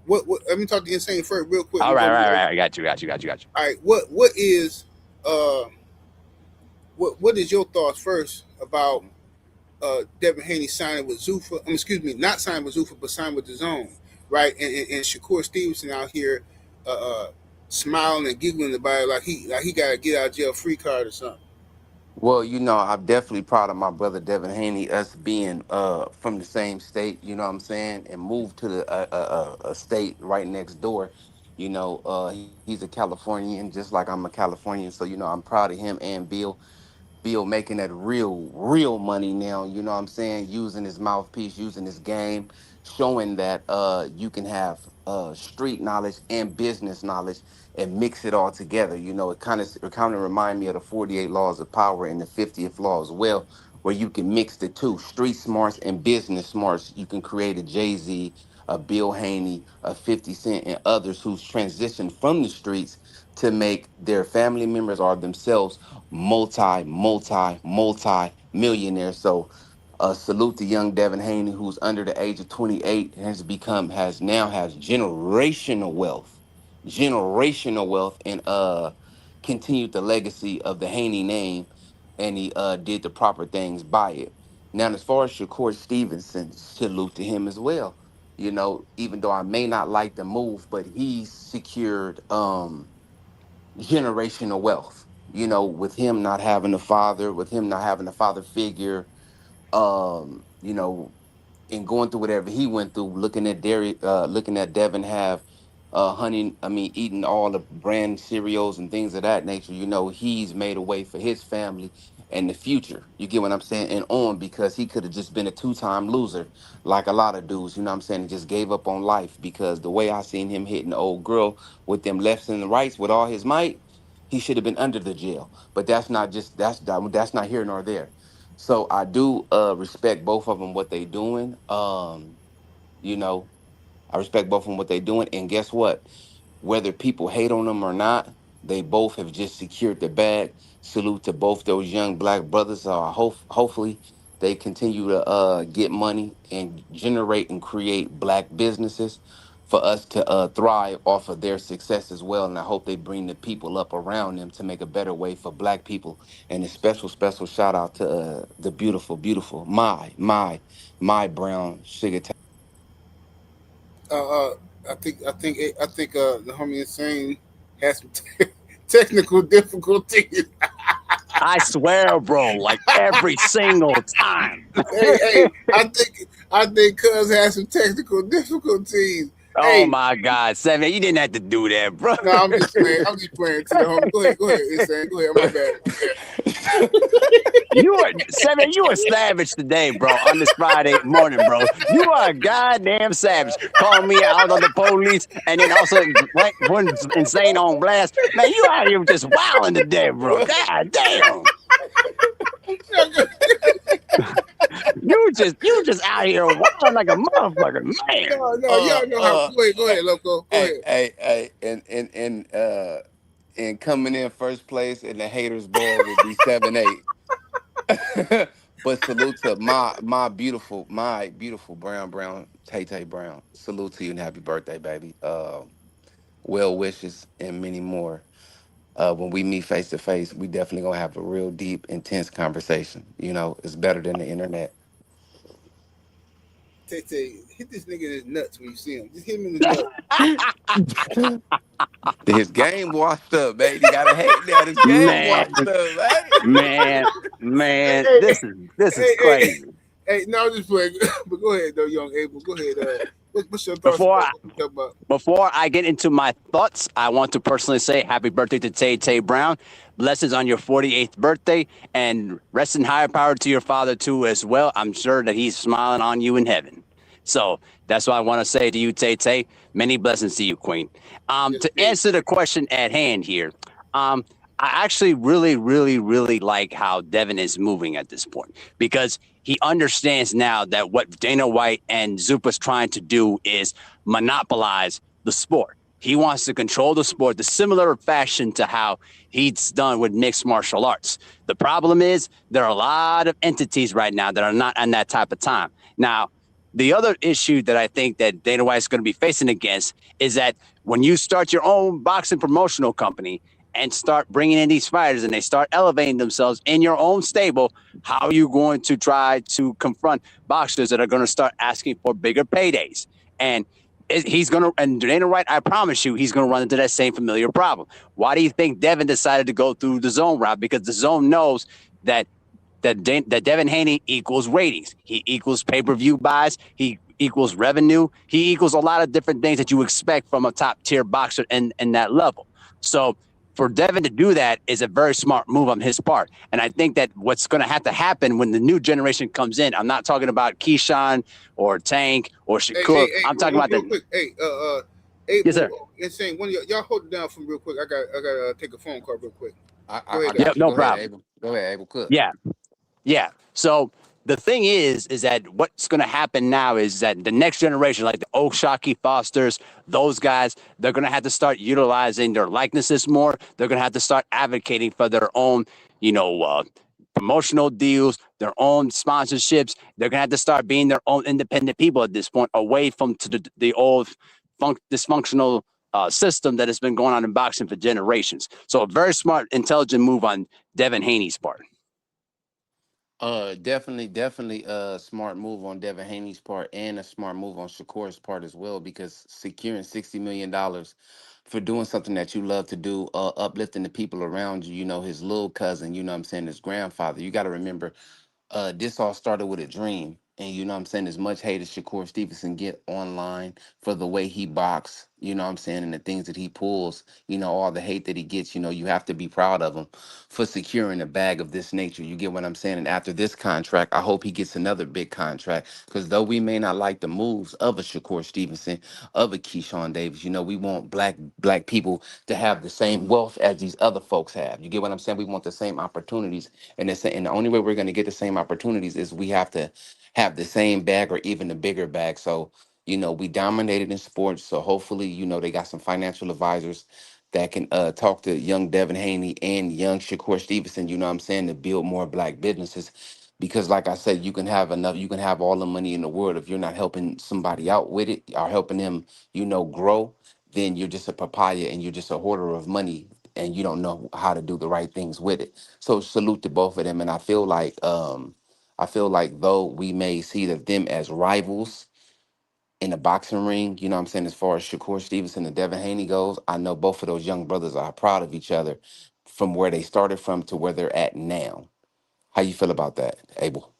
A: What? Let me talk to Insane first, real quick.
E: All right. I got you.
A: All right. What is uh what is your thoughts first about Devin Haney signing with Zuffa? Excuse me, not signing with Zuffa, but signing with the Zone, right? And Shakur Stevenson out here, uh, uh, smiling and giggling about it like he got to get out of jail free card or something.
D: Well, I'm definitely proud of my brother Devin Haney, us being from the same state, you know what I'm saying, and moved to the a state right next door. He's a Californian, just like I'm a Californian, so I'm proud of him and Bill making that real money now, you know what I'm saying, using his mouthpiece, using his game, showing that you can have street knowledge and business knowledge and mix it all together. It kind of remind me of the 48 laws of power and the 50th law as well, where you can mix the two, street smarts and business smarts. You can create a Jay-Z, a Bill Haney, a 50 Cent, and others who's transitioned from the streets to make their family members or themselves multi millionaire. So salute to young Devin Haney, who's under the age of 28 and has generational wealth, and continued the legacy of the Haney name, and he did the proper things by it. Now, as far as Shakur Stevenson, salute to him as well. Even though I may not like the move, but he secured generational wealth. With him not having a father, with him not having a father figure, um, you know, and going through whatever he went through, looking at Devin have eating all the brand cereals and things of that nature. He's made a way for his family and the future. You get what I'm saying? And on, because he could have just been a two-time loser, like a lot of dudes. You know what I'm saying? And just gave up on life, because the way I seen him hitting the old girl with them lefts and the rights with all his might, he should have been under the jail. But that's not here nor there. So I do respect both of them what they doing. You know, I respect both of them what they doing, and guess what? Whether people hate on them or not, they both have just secured the bag. Salute to both those young black brothers. Hopefully they continue to get money and generate and create black businesses for us to thrive off of their success as well. And I hope they bring the people up around them to make a better way for black people. And a special shout out to the beautiful my brown sugar.
A: Uh, uh, I think the homie Insane has some technical difficulties.
E: I swear, bro, like every single time.
A: Hey, I think Cuz has some technical difficulties.
E: Oh
A: Hey,
E: my God, Seven, you didn't have to do that, bro.
A: no, I'm just playing. I'm just playing to the homie. Go ahead, Insane. Go ahead. My bad.
E: You are Seven. You are savage today, bro. On this Friday morning, bro. You are a goddamn savage. Calling me out on the police, and then also putting Insane on blast. Man, you out here just wilding today, bro. God damn. You just out here wilding like a motherfucker, man.
A: No, y'all know how. Go ahead, Loco. Go
D: Hey,
A: ahead.
D: hey, and coming in first place in the haters ball would be 7-8. But salute to my beautiful brown Tay Brown. Salute to you and happy birthday, baby. Well wishes and many more. When we meet face to face, we definitely gonna have a real deep, intense conversation. It's better than the internet.
A: Tay, hit this nigga in his nuts when you see him. Just hit him in his nuts.
D: His game washed up, man. You gotta hate that. His game
E: Man,
D: washed up, man.
A: Hey,
E: man,
A: hey,
E: this is
A: hey, hey,
E: crazy.
A: hey, no, I'm just playing. But go ahead, though, young Abel. Go ahead. What's your thoughts
E: Before
A: about
E: I,
A: what we talk about?
E: Before I get into my thoughts, I want to personally say happy birthday to Tay Tay Brown. Blessings on your 48th birthday, and rest in higher power to your father too as well. I'm sure that he's smiling on you in heaven. So that's what I want to say to you, Tay Tay. Many blessings to you, Queen.
A: Yes,
E: To
A: indeed.
E: answer the question at hand here, I actually really like how Devin is moving at this point because he understands now that what Dana White and Zupa's trying to do is monopolize the sport. He wants to control the sport, the similar fashion to how he's done with mixed martial arts. The problem is there are a lot of entities right now that are not on that type of time. Now, the other issue that I think that Dana White is going to be facing against is that when you start your own boxing promotional company and start bringing in these fighters and they start elevating themselves in your own stable, how are you going to try to confront boxers that are going to start asking for bigger paydays? And he's going to, and Dana White, I promise you, he's going to run into that same familiar problem. Why do you think Devin decided to go through the zone route? Because the zone knows that Devin Haney equals ratings. He equals pay-per-view buys. He equals revenue. He equals a lot of different things that you expect from a top-tier boxer in that level. So for Devin to do that is a very smart move on his part. And I think that what's going to have to happen when the new generation comes in, I'm not talking about Keyshawn or Tank or Shakur. I'm talking about
A: real quick. Hey, Abel,
E: yes, sir.
A: Insane. One of y'all hold it down for me real quick. I got take a phone call real quick.
D: I
A: Go ahead,
D: got
E: Yep,
D: you.
E: no
D: Go ahead,
E: problem.
D: Abel. Go ahead, Abel. Cook.
E: Yeah. So the thing is that what's going to happen now is that the next generation, like the Oshaki Fosters, those guys, they're going to have to start utilizing their likenesses more. They're going to have to start advocating for their own, promotional deals, their own sponsorships. They're going to have to start being their own independent people at this point, away from the old dysfunctional system that has been going on in boxing for generations. So a very smart, intelligent move on Devin Haney's part.
D: Definitely a smart move on Devin Haney's part and a smart move on Shakur's part as well, because securing $60 million for doing something that you love to do, uplifting the people around you, his little cousin, you know what I'm saying, his grandfather. You got to remember, this all started with a dream. And you know what I'm saying, as much hate as Shakur Stevenson get online for the way he box, you know what I'm saying, and the things that he pulls, all the hate that he gets, you have to be proud of him for securing a bag of this nature. You get what I'm saying? And after this contract, I hope he gets another big contract, because though we may not like the moves of a Shakur Stevenson, of a Keyshawn Davis, we want black people to have the same wealth as these other folks have. You get what I'm saying? We want the same opportunities. And the only way we're going to get the same opportunities is we have to have the same bag or even a bigger bag. So, we dominated in sports. So hopefully, they got some financial advisors that can talk to young Devin Haney and young Shakur Stevenson, you know what I'm saying, to build more black businesses. Because like I said, you can have all the money in the world. If you're not helping somebody out with it or helping them, grow, then you're just a papaya and you're just a hoarder of money and you don't know how to do the right things with it. So salute to both of them. And I feel like though we may see them as rivals in the boxing ring, you know what I'm saying, as far as Shakur Stevenson and Devin Haney goes, I know both of those young brothers are proud of each other from where they started from to where they're at now. How you feel about that, Abel?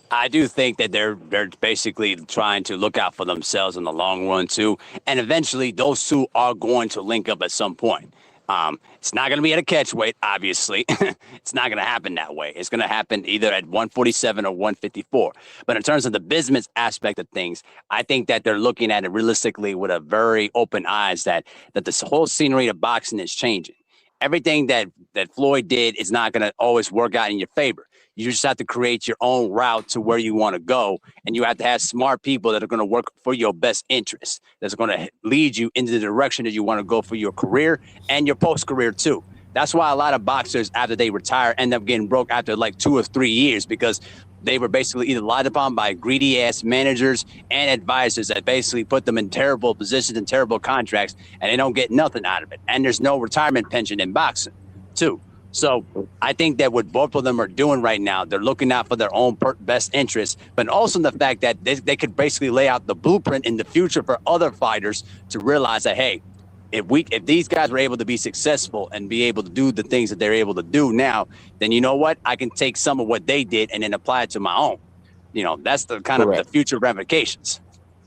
E: I do think that they're basically trying to look out for themselves in the long run too, and eventually those two are going to link up at some point. It's not going to be at a catch weight, obviously. It's not going to happen that way. It's going to happen either at 147 or 154. But in terms of the business aspect of things, I think that they're looking at it realistically with a very open eyes that this whole scenery of boxing is changing. Everything that Floyd did is not going to always work out in your favor. You just have to create your own route to where you want to go. And you have to have smart people that are going to work for your best interests, that's going to lead you into the direction that you want to go for your career and your post-career too. That's why a lot of boxers, after they retire, end up getting broke after like 2 or 3 years, because they were basically either lied upon by greedy-ass managers and advisors that basically put them in terrible positions and terrible contracts, and they don't get nothing out of it. And there's no retirement pension in boxing too. So I think that what both of them are doing right now, they're looking out for their own best interests, but also the fact that they could basically lay out the blueprint in the future for other fighters to realize that, hey, if these guys were able to be successful and be able to do the things that they're able to do now, then you know what? I can take some of what they did and then apply it to my own. That's the kind of the future ramifications.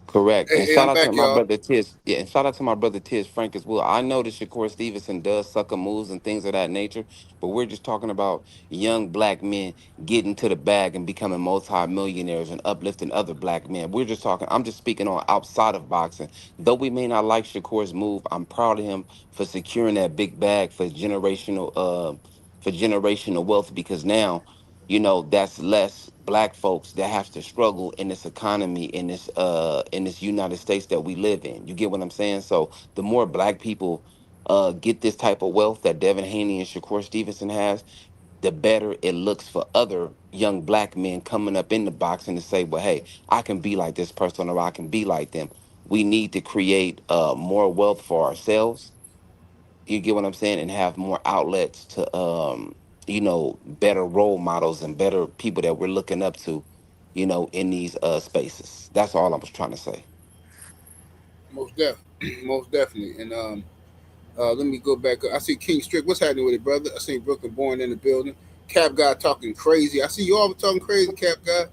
D: Correct. And
A: Hey,
D: shout
A: I'm
D: out to
A: back,
D: my
A: y'all.
D: brother Tiz. Yeah, and shout out to my brother Tiz Frank as well. I know that Shakur Stevenson does sucker moves and things of that nature, but we're just talking about young black men getting to the bag and becoming multi-millionaires and uplifting other black men. I'm just speaking on outside of boxing. Though we may not like Shakur's move, I'm proud of him for securing that big bag for generational wealth, because now that's less black folks that have to struggle in this economy, in this United States that we live in. You get what I'm saying? So the more black people get this type of wealth that Devin Haney and Shakur Stevenson has, the better it looks for other young black men coming up in the boxing to say, well, hey, I can be like this person or I can be like them. We need to create more wealth for ourselves. You get what I'm saying? And have more outlets to better role models and better people that we're looking up to, in these spaces. That's all I was trying to say.
A: Most definitely. And let me go back. I see King Strick. What's happening with it, brother? I see Brooklyn Born in the building. Cap guy talking crazy. I see you all talking crazy, Cap guy.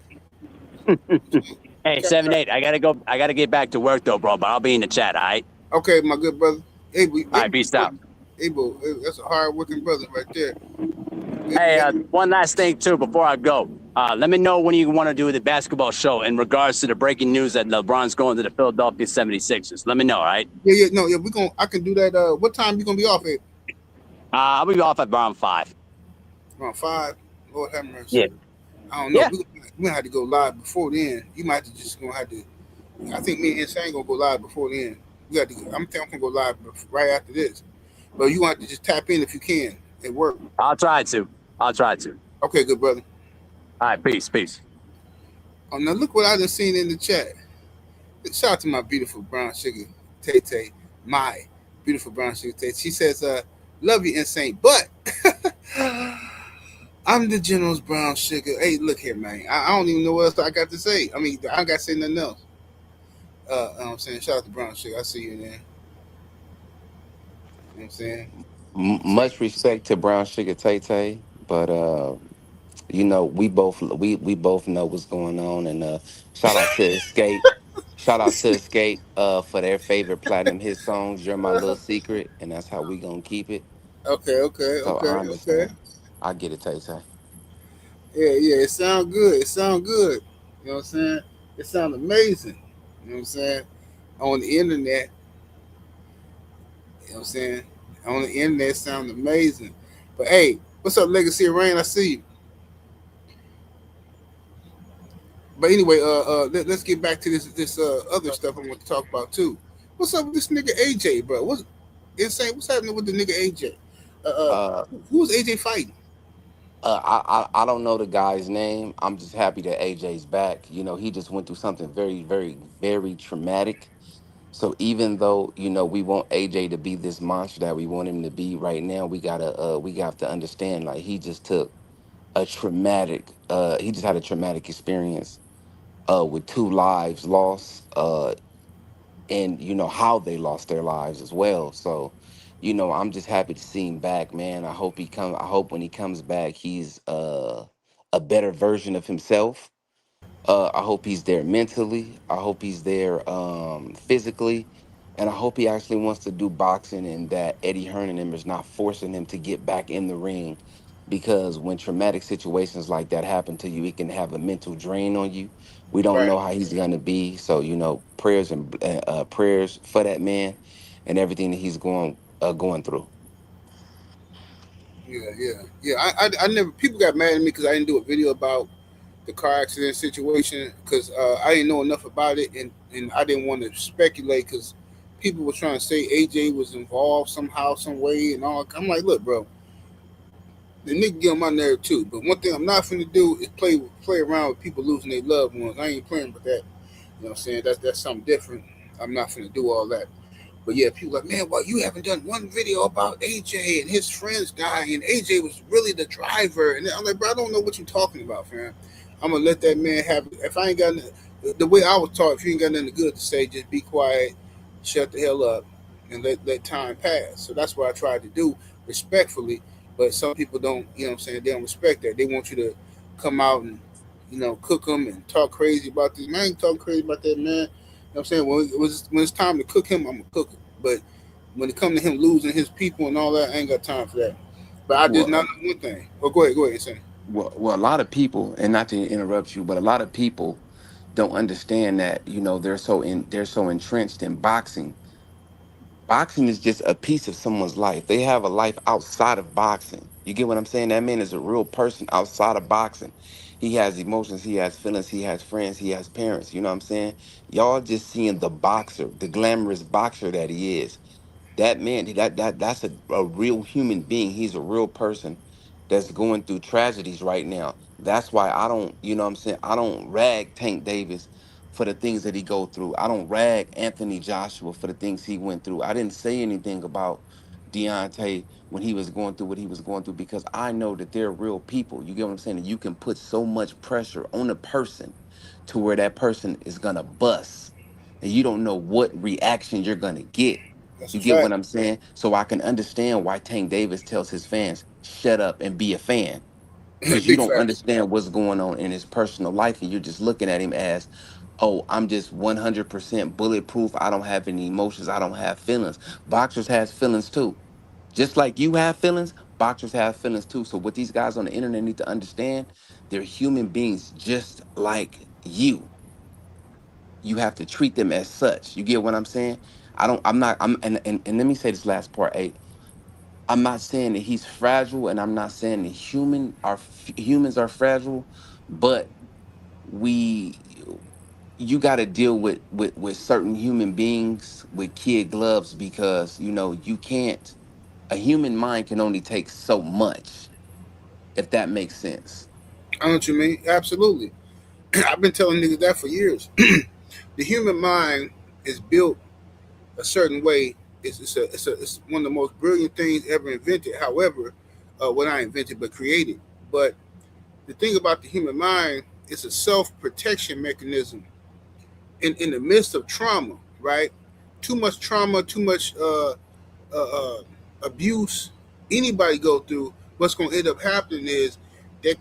E: Hey,
A: Cap
E: 7-8. I gotta go. I gotta get back to work though, bro. But I'll be in the chat. All right.
A: Okay, my good brother. Hey,
E: All right. Peace out.
A: Abel, that's a hard working brother right there.
E: Hey, one last thing too before I go. Let me know when you want to do the basketball show in regards to the breaking news that LeBron's going to the Philadelphia 76ers. Let me know, all right?
A: Yeah, I can do that. What time you gonna be off at?
E: I'll be off at around 5.
A: Around 5. Lord have mercy.
E: Yeah.
A: I don't know.
E: Yeah.
A: We're gonna have to go live before then. You might have to just gonna have to. I think me and Insane gonna go live before then. We got to. I'm gonna go live right after this. But you want to just tap in if you can. It work.
E: I'll try to.
A: Okay, good brother.
E: All right, peace.
A: Oh, now look what I just seen in the chat. Shout out to my beautiful brown sugar Tay. My beautiful brown sugar Tay. She says, "Love you, Insane, but I'm the General's brown sugar." Hey, look here, man. I don't even know what else I got to say. I mean, I got to say nothing else. I'm saying, shout out to brown sugar. I see you there. You know what I'm saying?
D: Much respect to Brown Sugar Tay, but we both know what's going on, and shout out to Escape. Shout out to Escape for their favorite platinum hit songs, You're My Little Secret, and that's how we gonna keep it. So I
A: Okay.
D: understand. I get it, Tay.
A: Yeah. It sounds good. You know what I'm saying? It sounds amazing. You know what I'm saying? On the internet. You know what I'm saying? On the internet, it sounds amazing. But hey, what's up, Legacy of Rain? I see you. But anyway, let's get back to this other stuff I want to talk about too. What's up with this nigga AJ, bro? What's Insane? What's happening with the nigga AJ? Who's AJ fighting?
D: I don't know the guy's name. I'm just happy that AJ's back. He just went through something very, very, very traumatic. So even though we want AJ to be this monster that we want him to be right now, we have to understand, like, he just had a traumatic experience with 2 lives lost, and how they lost their lives as well. So I'm just happy to see him back, man. I hope when he comes back he's a better version of himself. I hope he's there mentally. I hope he's there physically. And I hope he actually wants to do boxing, and that Eddie Hearn and him is not forcing him to get back in the ring. Because when traumatic situations like that happen to you, it can have a mental drain on you. We don't
A: Right.
D: know how he's going to be. So, prayers and prayers for that man and everything that he's going through.
A: Yeah. I never. People got mad at me because I didn't do a video about the car accident situation because I didn't know enough about it, and I didn't want to speculate because people were trying to say AJ was involved somehow, some way, and all. I'm like, look, bro, the nigga get on my nerve too. But one thing I'm not finna do is play around with people losing their loved ones. I ain't playing with that. You know what I'm saying? That's something different. I'm not finna do all that. But yeah, people like, man, well, you haven't done one video about AJ and his friends dying, and AJ was really the driver. And I'm like, bro, I don't know what you're talking about, fam. I'm gonna let that man have it. If I ain't got the way I was taught, if you ain't got nothing good to say, just be quiet, shut the hell up, and let time pass. So that's what I tried to do respectfully. But some people don't, you know what I'm saying, they don't respect that. They want you to come out and, cook them and talk crazy about this. Man, I ain't talking crazy about that, man. You know what I'm saying? When it's time to cook him, I'm gonna cook him. But when it comes to him losing his people and all that, I ain't got time for that. But I did
D: Well,
A: not know one thing. Oh, go ahead, Sam.
D: well, a lot of people, and not to interrupt you, but a lot of people don't understand that, they're so entrenched in boxing. Boxing is just a piece of someone's life. They have a life outside of boxing. You get what I'm saying? That man is a real person outside of boxing. He has emotions, he has feelings, he has friends, he has parents. You know what I'm saying? Y'all just seeing the boxer, the glamorous boxer that he is. That man, that's a real human being. He's a real person that's going through tragedies right now. That's why I don't, you know what I'm saying, I don't rag Tank Davis for the things that he go through. I don't rag Anthony Joshua for the things he went through. I didn't say anything about Deontay when he was going through what he was going through, because I know that they're real people. You get what I'm saying? And you can put so much pressure on a person to where that person is gonna bust, and you don't know what reaction you're gonna get.
A: That's a
D: You get
A: fact.
D: what I'm saying? So I can understand why Tank Davis tells his fans, shut up and be a fan. Because you
A: Big
D: don't
A: fact.
D: understand what's going on in his personal life. And you're just looking at him as, oh, I'm just 100% bulletproof. I don't have any emotions. I don't have feelings. Boxers has feelings too. Just like you have feelings, boxers have feelings too. So what these guys on the internet need to understand, they're human beings just like you. You have to treat them as such. You get what I'm saying? I'm not, I'm, and let me say this last part, eight. I'm not saying that he's fragile, and I'm not saying that humans are fragile, but we, you got to deal with certain human beings with kid gloves, because you can't, a human mind can only take so much, if that makes sense.
A: I know what you mean. Absolutely. I've been telling niggas that for years. The human mind is built a certain way. It's one of the most brilliant things ever invented. However, well, not invented but created. But the thing about the human mind, it's a self protection mechanism in the midst of trauma. Right? Too much trauma, too much abuse. Anybody go through. What's going to end up happening is that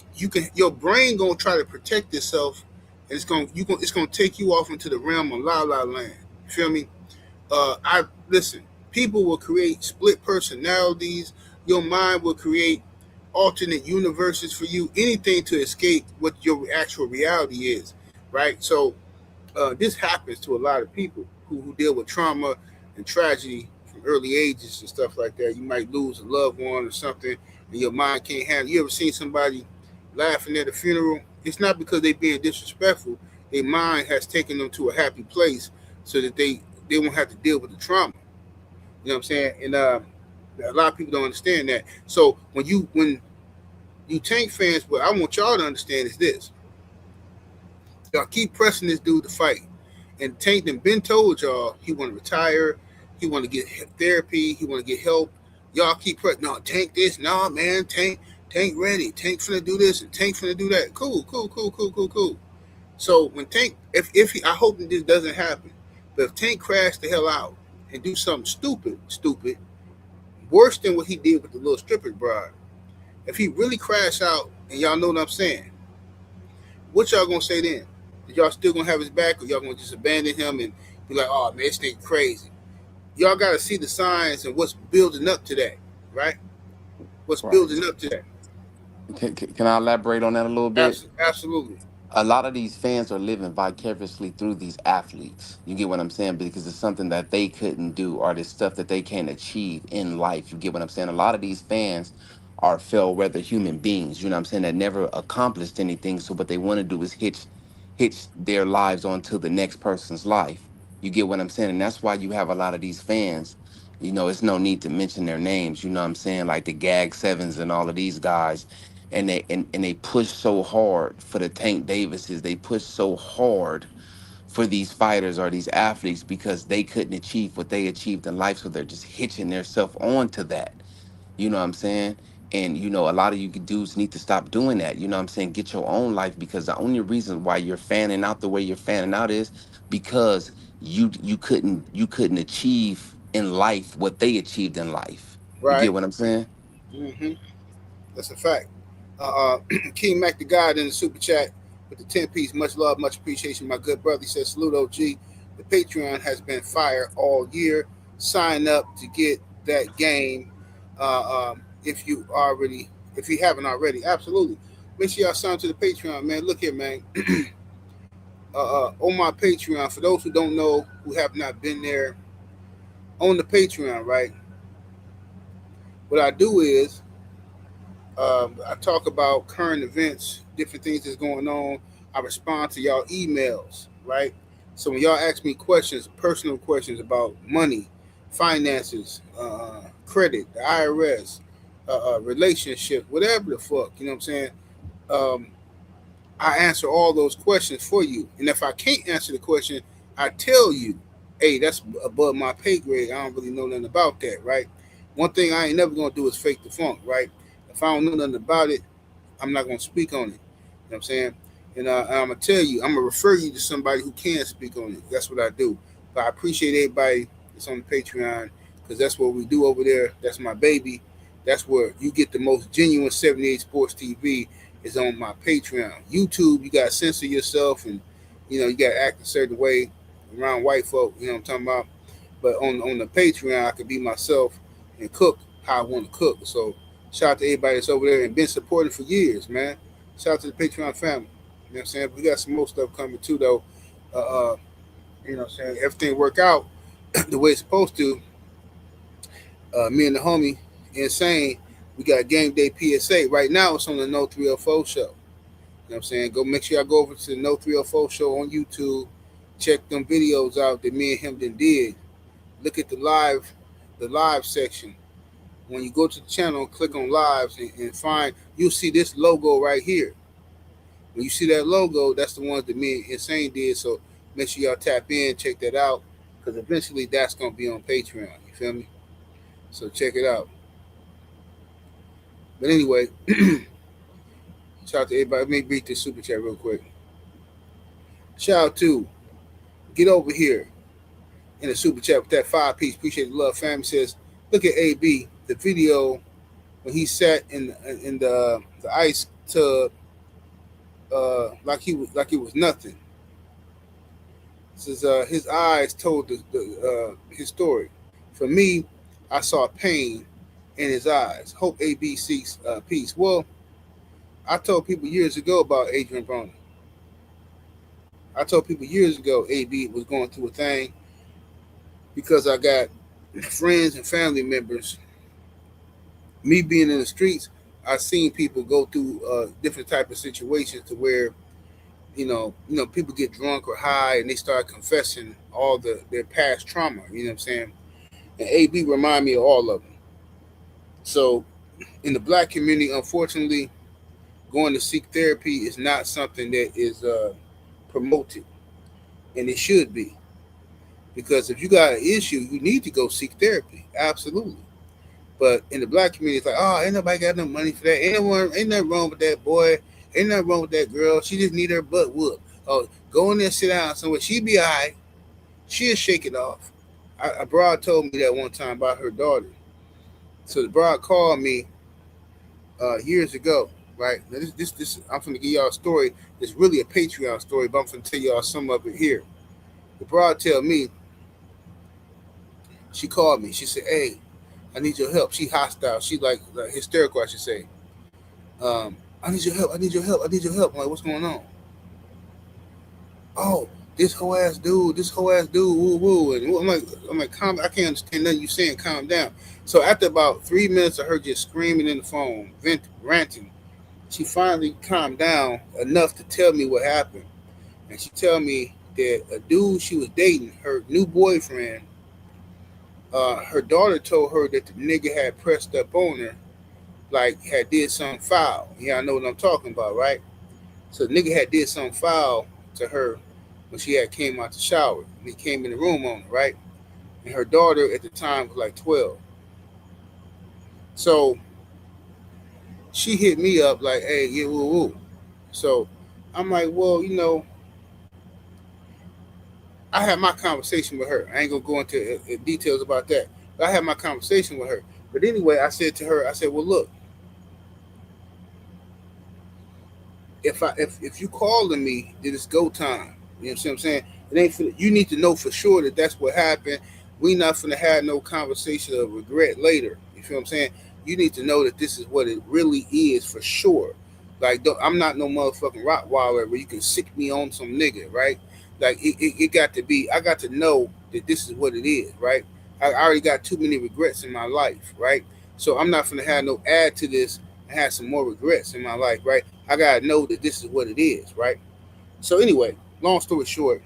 A: your brain gonna try to protect itself, and it's gonna take you off into the realm of la la land. You feel me? I listen. People will create split personalities. Your mind will create alternate universes for you. Anything to escape what your actual reality is, right? So this happens to a lot of people who deal with trauma and tragedy from early ages and stuff like that. You might lose a loved one or something, and your mind can't handle. You ever seen somebody laughing at a funeral? It's not because they being disrespectful. Their mind has taken them to a happy place so that they won't have to deal with the trauma. You know what I'm saying? And a lot of people don't understand that. So when you Tank fans, what I want y'all to understand is this: y'all keep pressing this dude to fight, and Tank done been told y'all he want to retire, he want to get therapy, he want to get help. Y'all keep pressing. No, Tank this, no man, Tank ready, Tank finna do this and Tank finna do that. Cool, cool, cool, cool, cool, cool. So when Tank, if he, I hope that this doesn't happen, but if Tank crash the hell out and do something stupid, worse than what he did with the little stripper bride, if he really crash out, and y'all know what I'm saying, what y'all gonna say then? Is y'all still gonna have his back, or y'all gonna just abandon him and be like, oh man, this thing crazy? Y'all gotta see the signs and what's building up to that, right? What's
D: Right.
A: building up to that?
D: Can I elaborate on that a little bit?
A: Absolutely.
D: A lot of these fans are living vicariously through these athletes. You get what I'm saying? Because it's something that they couldn't do, or the stuff that they can't achieve in life. You get what I'm saying? A lot of these fans are fair weather human beings, you know what I'm saying, that never accomplished anything. So what they want to do is hitch their lives onto the next person's life. You get what I'm saying? And that's why you have a lot of these fans. It's no need to mention their names, you know what I'm saying? Like the Gag Sevens and all of these guys, and they push so hard for the Tank Davises. They push so hard for these fighters or these athletes because they couldn't achieve what they achieved in life, so they're just hitching themselves onto that. You know what I'm saying? And you know, a lot of you dudes need to stop doing that. You know what I'm saying? Get your own life, because the only reason why you're fanning out the way you're fanning out is because you couldn't achieve in life what they achieved in life. You get
A: Right.
D: what I'm saying?
A: Mm-hmm. That's a fact. King Mac the God in the super chat with the 10-piece. Much love, much appreciation, my good brother. He says, salute OG. The Patreon has been fire all year. Sign up to get that game if you haven't already. Absolutely. Make sure y'all sign to the Patreon, man. Look here, man. On my Patreon, for those who don't know, who have not been there, on the Patreon, right? What I do is I talk about current events, different things that's going on. I respond to y'all emails, right? So when y'all ask me questions, personal questions about money, finances, credit, the IRS, relationship, whatever the fuck, you know what I'm saying? Um, I answer all those questions for you. And if I can't answer the question, I tell you, hey, that's above my pay grade. I don't really know nothing about that, right? One thing I ain't never gonna do is fake the funk, right? If I don't know nothing about it, I'm not gonna speak on it. You know what I'm saying? And I'm gonna tell you, I'm gonna refer you to somebody who can speak on it. That's what I do. But I appreciate everybody that's on the Patreon, because that's what we do over there. That's my baby. That's where you get the most genuine 78 Sports TV is on my Patreon. YouTube, you gotta censor yourself, and you gotta act a certain way around white folk. You know what I'm talking about? But on the Patreon, I can be myself and cook how I want to cook. So shout out to everybody that's over there and been supporting for years, man. Shout out to the Patreon family. You know what I'm saying? We got some more stuff coming too, though. You know what I'm saying? Everything work out the way it's supposed to. Me and the homie, Insane, we got game day PSA. Right now, it's on the No 304 show. You know what I'm saying? Go make sure y'all go over to the No 304 show on YouTube. Check them videos out that me and him did. Look at the live section. When you go to the channel, click on lives and find, you'll see this logo right here. When you see that logo, that's the ones that me and Insane did. So make sure y'all tap in, check that out, because eventually that's going to be on Patreon. You feel me? So check it out. But anyway, shout out to everybody. Let me read this super chat real quick. Shout out to Get Over Here in the super chat with that 5-piece. Appreciate the love. Family says, look at AB, the video when he sat in the ice tub like it was nothing. This is his eyes told his story. For me, I saw pain in his eyes. Hope AB seeks peace. Well, I told people years ago about Adrian Broner. I told people years ago AB was going through a thing, because I got friends and family members. Me being in the streets, I've seen people go through different type of situations to where, people get drunk or high and they start confessing all their past trauma. You know what I'm saying? And AB remind me of all of them. So in the black community, unfortunately, going to seek therapy is not something that is promoted, and it should be. Because if you got an issue, you need to go seek therapy. Absolutely. But in the black community, it's like, oh, ain't nobody got no money for that. Ain't nothing wrong with that boy. Ain't nothing wrong with that girl. She just need her butt whooped. Oh, go in there, sit down somewhere. She be all right. She'll shake it off. A broad told me that one time about her daughter. So the broad called me years ago, right? Now this I'm going to give y'all a story. It's really a Patreon story, but I'm going to tell y'all some of it here. The broad tell me, she called me. She said, hey, I need your help. She hostile. She like hysterical, I should say. I need your help. I need your help. I need your help. I'm like, what's going on? Oh, this whole ass dude. Woo woo. And I'm like, calm. I can't understand nothing you saying. Calm down. So after about 3 minutes of her just screaming in the phone, ranting, she finally calmed down enough to tell me what happened. And she tell me that a dude she was dating, her new boyfriend, her daughter told her that the nigga had pressed up on her, like had did something foul. Yeah, I know what I'm talking about, right? So the nigga had did something foul to her, when she had came out the shower. And he came in the room on her, right? And her daughter at the time was like 12. So she hit me up like, hey, yeah, woo woo. So I'm like, well, I had my conversation with her. I ain't gonna go into details about that, but I had my conversation with her. But anyway, I said to her, I said, well, look, if you calling me, then it's go time. You know what I'm saying? It ain't for, you need to know for sure that that's what happened. We not finna have no conversation of regret later. You feel what I'm saying? You need to know that this is what it really is for sure. Like I'm not no motherfucking Rottweiler where you can sick me on some nigga, right? Like it got to be. I got to know that this is what it is, right? I already got too many regrets in my life, right? So I'm not finna have no add to this and have some more regrets in my life, right? I gotta know that this is what it is, right? So anyway, long story short,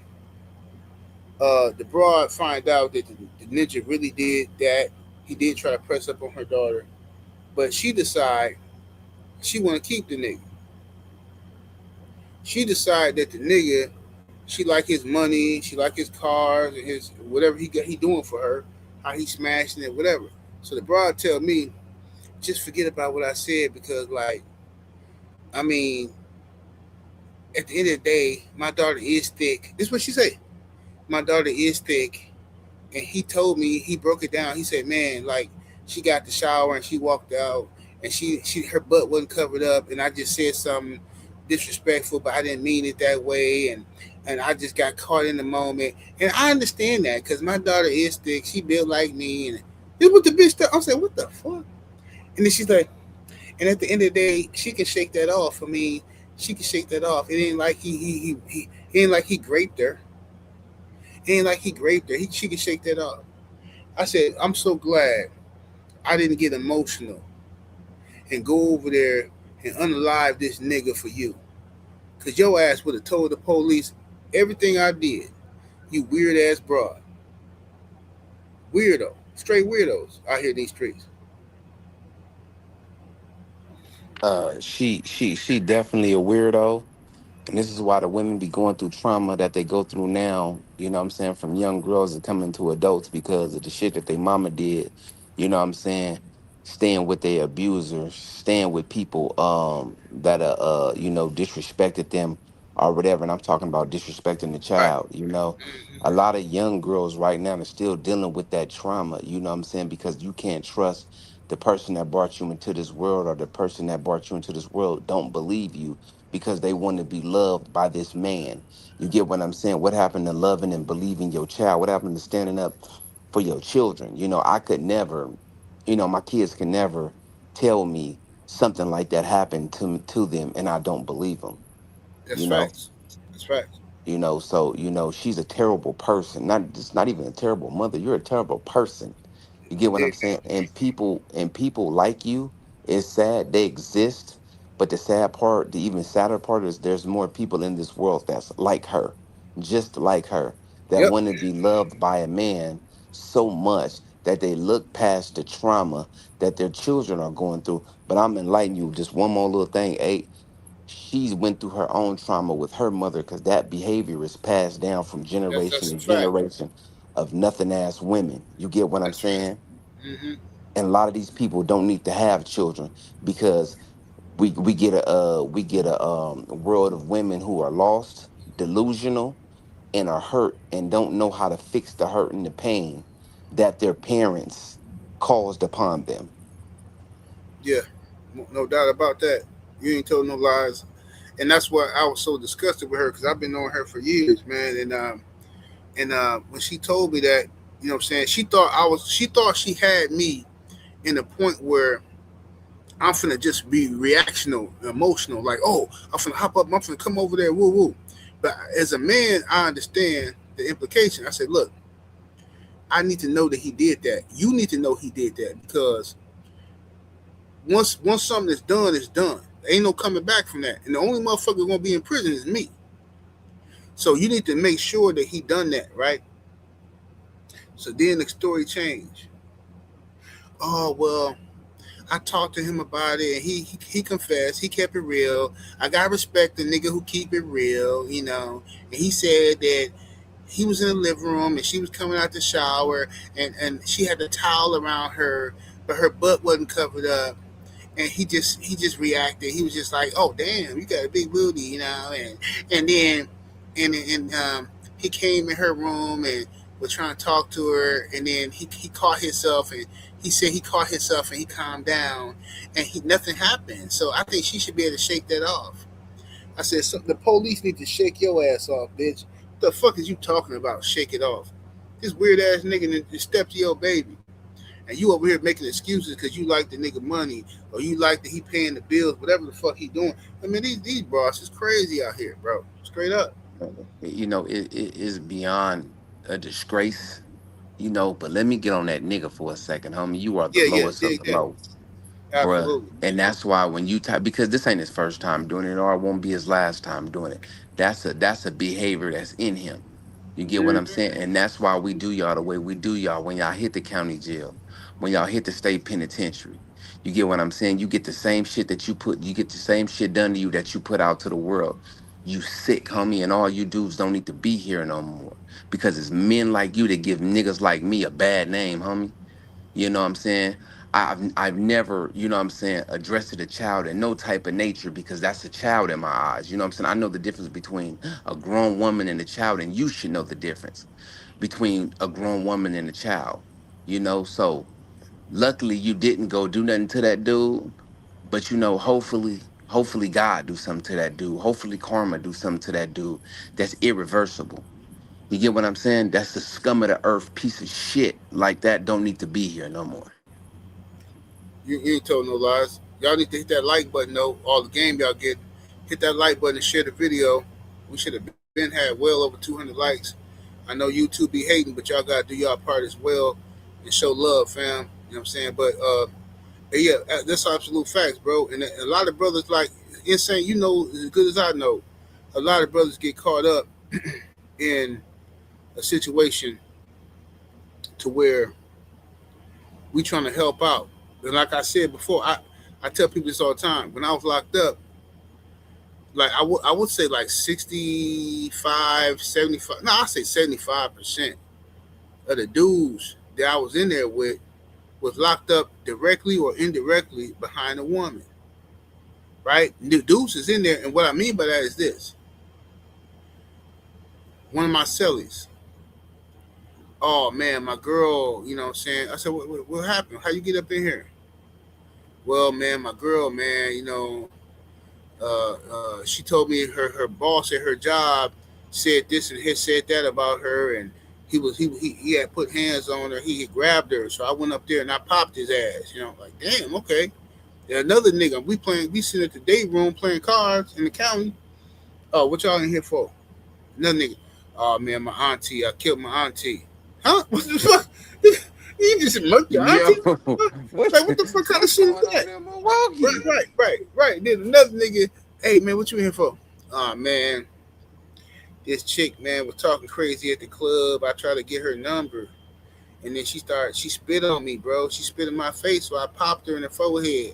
A: the broad find out that the ninja really did that. He did try to press up on her daughter, but she decide she want to keep the nigga. She decide that the nigga, she like his money, she like his cars and his whatever he doing for her, how he smashing it, whatever. So the broad tell me, just forget about what I said because like, I mean, at the end of the day, my daughter is thick. This is what she said. My daughter is thick, and he told me he broke it down. He said, "Man, like she got the shower and she walked out, and she her butt wasn't covered up, and I just said something disrespectful, but I didn't mean it that way, and I just got caught in the moment, and I understand that because my daughter is thick. She built like me, and this was the bitch. I said, what the fuck? And then she's like, and at the end of the day, she can shake that off. I mean, she can shake that off. It ain't like he ain't like he raped her. It ain't like he raped her. She can shake that off. I said, I'm so glad I didn't get emotional and go over there and unalive this nigga for you. Cause your ass would have told the police everything I did. You weird ass broad. Weirdo. Straight weirdos out here in these streets.
D: She definitely a weirdo. And this is why the women be going through trauma that they go through now, you know what I'm saying, from young girls that come into adults because of the shit that their mama did, you know what I'm saying, staying with their abusers, staying with people that disrespected them or whatever. And I'm talking about disrespecting the
A: Right.
D: child, you know.
A: Mm-hmm.
D: A lot of young girls right now are still dealing with that trauma, you know what I'm saying, because you can't trust the person that brought you into this world, or the person that brought you into this world don't believe you because they want to be loved by this man. You get what I'm saying? What happened to loving and believing your child? What happened to standing up for your children? You know, I could never, my kids can never tell me something like that happened to them and I don't believe them,
A: That's
D: you know?
A: facts. That's facts.
D: So she's a terrible person. Not just not even a terrible mother. You're a terrible person. You get
A: You
D: what I'm
A: dig
D: saying?
A: that?
D: And people like you. It's sad they exist, but the sad part, the even sadder part is there's more people in this world that's like her, just like her, that
A: Yep.
D: want to be loved by a man so much that they look past the trauma that their children are going through. But I'm enlightening you. Just one more little thing, she's went through her own trauma with her mother because that behavior is passed down from generation
A: That's
D: to
A: a fact.
D: generation of nothing ass women. You get what I'm
A: That's right.
D: saying?
A: Mm-hmm.
D: And a lot of these people don't need to have children because we get a world of women who are lost, delusional, and are hurt and don't know how to fix the hurt and the pain that their parents caused upon them.
A: Yeah. No doubt about that. You ain't told no lies. And that's why I was so disgusted with her because I've been knowing her for years, man. And when she told me that, you know what I'm saying, she thought she had me in a point where I'm finna just be reactional, emotional, like, oh, I'm finna hop up, I'm finna come over there, woo woo. But as a man, I understand the implication. I said, look, I need to know that he did that. You need to know he did that because once something is done, it's done. There ain't no coming back from that. And the only motherfucker gonna be in prison is me. So you need to make sure that he done that, right? So then the story changed. Oh well, I talked to him about it, and he confessed. He kept it real. I got respect the nigga who keep it real, you know. And he said that he was in the living room and she was coming out the shower, and she had the towel around her, but her butt wasn't covered up. And he just reacted. He was just like, "Oh damn, you got a big booty," you know. And then he came in her room and was trying to talk to her, and then he caught himself, and he said he caught himself and he calmed down, and nothing happened. So I think she should be able to shake that off. I said, so the police need to shake your ass off, bitch. What the fuck is you talking about? Shake it off. This weird ass nigga just stepped to your baby. And you over here making excuses because you like the nigga money, or you like that he paying the bills, whatever the fuck he doing. I mean, these bros is crazy out here, bro. Straight up.
D: It is beyond a disgrace, but let me get on that nigga for a second, homie. You are the
A: Yeah, yeah,
D: lowest of
A: dig
D: the
A: that.
D: low, bruh.
A: Absolutely.
D: And that's why when you type, because this ain't his first time doing it, or it won't be his last time doing it. That's a behavior that's in him. You get what I'm
A: Mm-hmm.
D: saying? And that's why we do y'all the way we do y'all when y'all hit the county jail, when y'all hit the state penitentiary. You get what I'm saying? You get the same shit you get the same shit done to you that you put out to the world. You sick, homie, and all you dudes don't need to be here no more. Because it's men like you that give niggas like me a bad name, homie. You know what I'm saying? I've never, what I'm saying, addressed a child in no type of nature because that's a child in my eyes. You know what I'm saying? I know the difference between a grown woman and a child, and you should know the difference between a grown woman and a child. So luckily you didn't go do nothing to that dude, but hopefully God do something to that dude. Hopefully karma do something to that dude that's irreversible. You get what I'm saying? That's the scum of the earth piece of shit like that don't need to be here no more.
A: You ain't told no lies. Y'all need to hit that like button though. All the game y'all get, hit that like button and share the video. We should have been had well over 200 likes. I know YouTube be hating, but y'all gotta do y'all part as well and show love, fam. You know what I'm saying? But yeah, that's absolute facts, bro. And a lot of brothers like insane. You know as good as I know, a lot of brothers get caught up in a situation to where we trying to help out. And like I said before, I tell people this all the time. When I was locked up, like I would say like 65, 75, no, I say 75% of the dudes that I was in there with was locked up directly or indirectly behind a woman. Right? The dudes is in there, and what I mean by that is this. One of my cellies, oh man, my girl, you know what I'm saying? I said, what happened? How you get up in here? Well, man, my girl, man, she told me her boss at her job said this and had said that about her, and he had put hands on her. He had grabbed her, so I went up there and I popped his ass. Like damn, okay. And another nigga, we sitting at the day room playing cards in the county. Oh, what y'all in here for? Another nigga. Oh man, my auntie. I killed my auntie. Huh? What the fuck? You just murked your
D: Yo,
A: auntie? Like what the fuck kind of shit is
D: going
A: that?
D: on in Milwaukee?
A: Right. Then another nigga, hey man, what you in here for? Oh man, this chick, man, was talking crazy at the club. I tried to get her number. And then she spit on me, bro. She spit in my face, so I popped her in the forehead.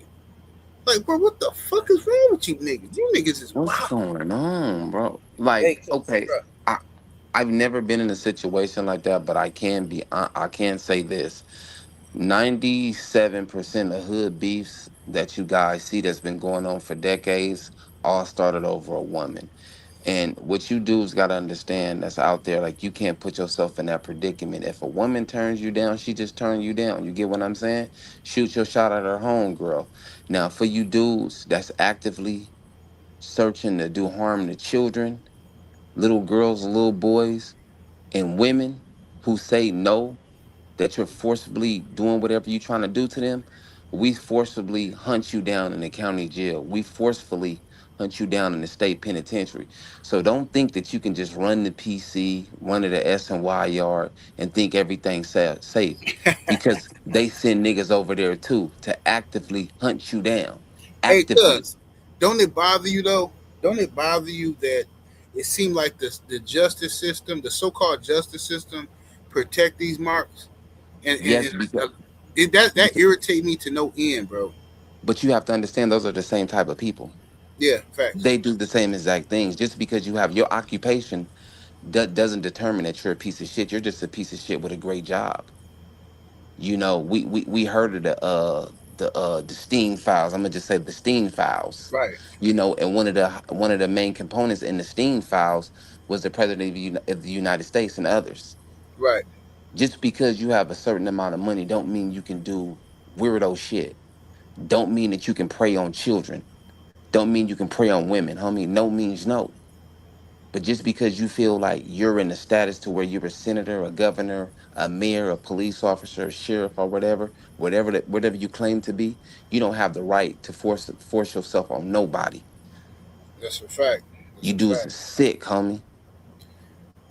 A: Like, bro, what the fuck is wrong with you niggas? You niggas is
D: What's
A: wild.
D: going on, bro?
A: Hey,
D: Like, okay,
A: bro.
D: I I've never been in a situation like that, but I can say this. 97% of hood beefs that you guys see that's been going on for decades all started over a woman. And what you dudes got to understand that's out there, like you can't put yourself in that predicament. If a woman turns you down, she just turned you down. You get what I'm saying? Shoot your shot at her home, girl. Now, for you dudes that's actively searching to do harm to children, little girls, little boys, and women who say no, that you're forcibly doing whatever you're trying to do to them, we forcibly hunt you down in the county jail. We forcefully hunt you down in the state penitentiary. So don't think that you can just run the PC, run to the S&Y yard, and think everything's safe. Because they send niggas over there too to actively hunt you down.
A: Hey,
D: Actively.
A: cuz, don't it bother you though? Don't it bother you that it seemed like the justice system, the so-called justice system, protect these marks, and
D: Yes, because
A: that irritate me to no end, bro.
D: But you have to understand those are the same type of people.
A: Yeah, facts.
D: They do the same exact things. Just because you have your occupation doesn't determine that you're a piece of shit. You're just a piece of shit with a great job. You know, we heard of the Steen files. I'm gonna just say the Steen files.
A: Right,
D: You know, and one of the main components in the Steen files was the president of the United States and others.
A: right.
D: Just because you have a certain amount of money don't mean you can do weirdo shit. Don't mean that you can prey on children. Don't mean you can prey on women, homie. No means no. But just because you feel like you're in a status to where you're a senator, a governor, a mayor, a police officer, a sheriff, or whatever you claim to be, you don't have the right to force yourself on nobody.
A: That's a fact. That's
D: You
A: a
D: do is
A: fact.
D: sick, homie.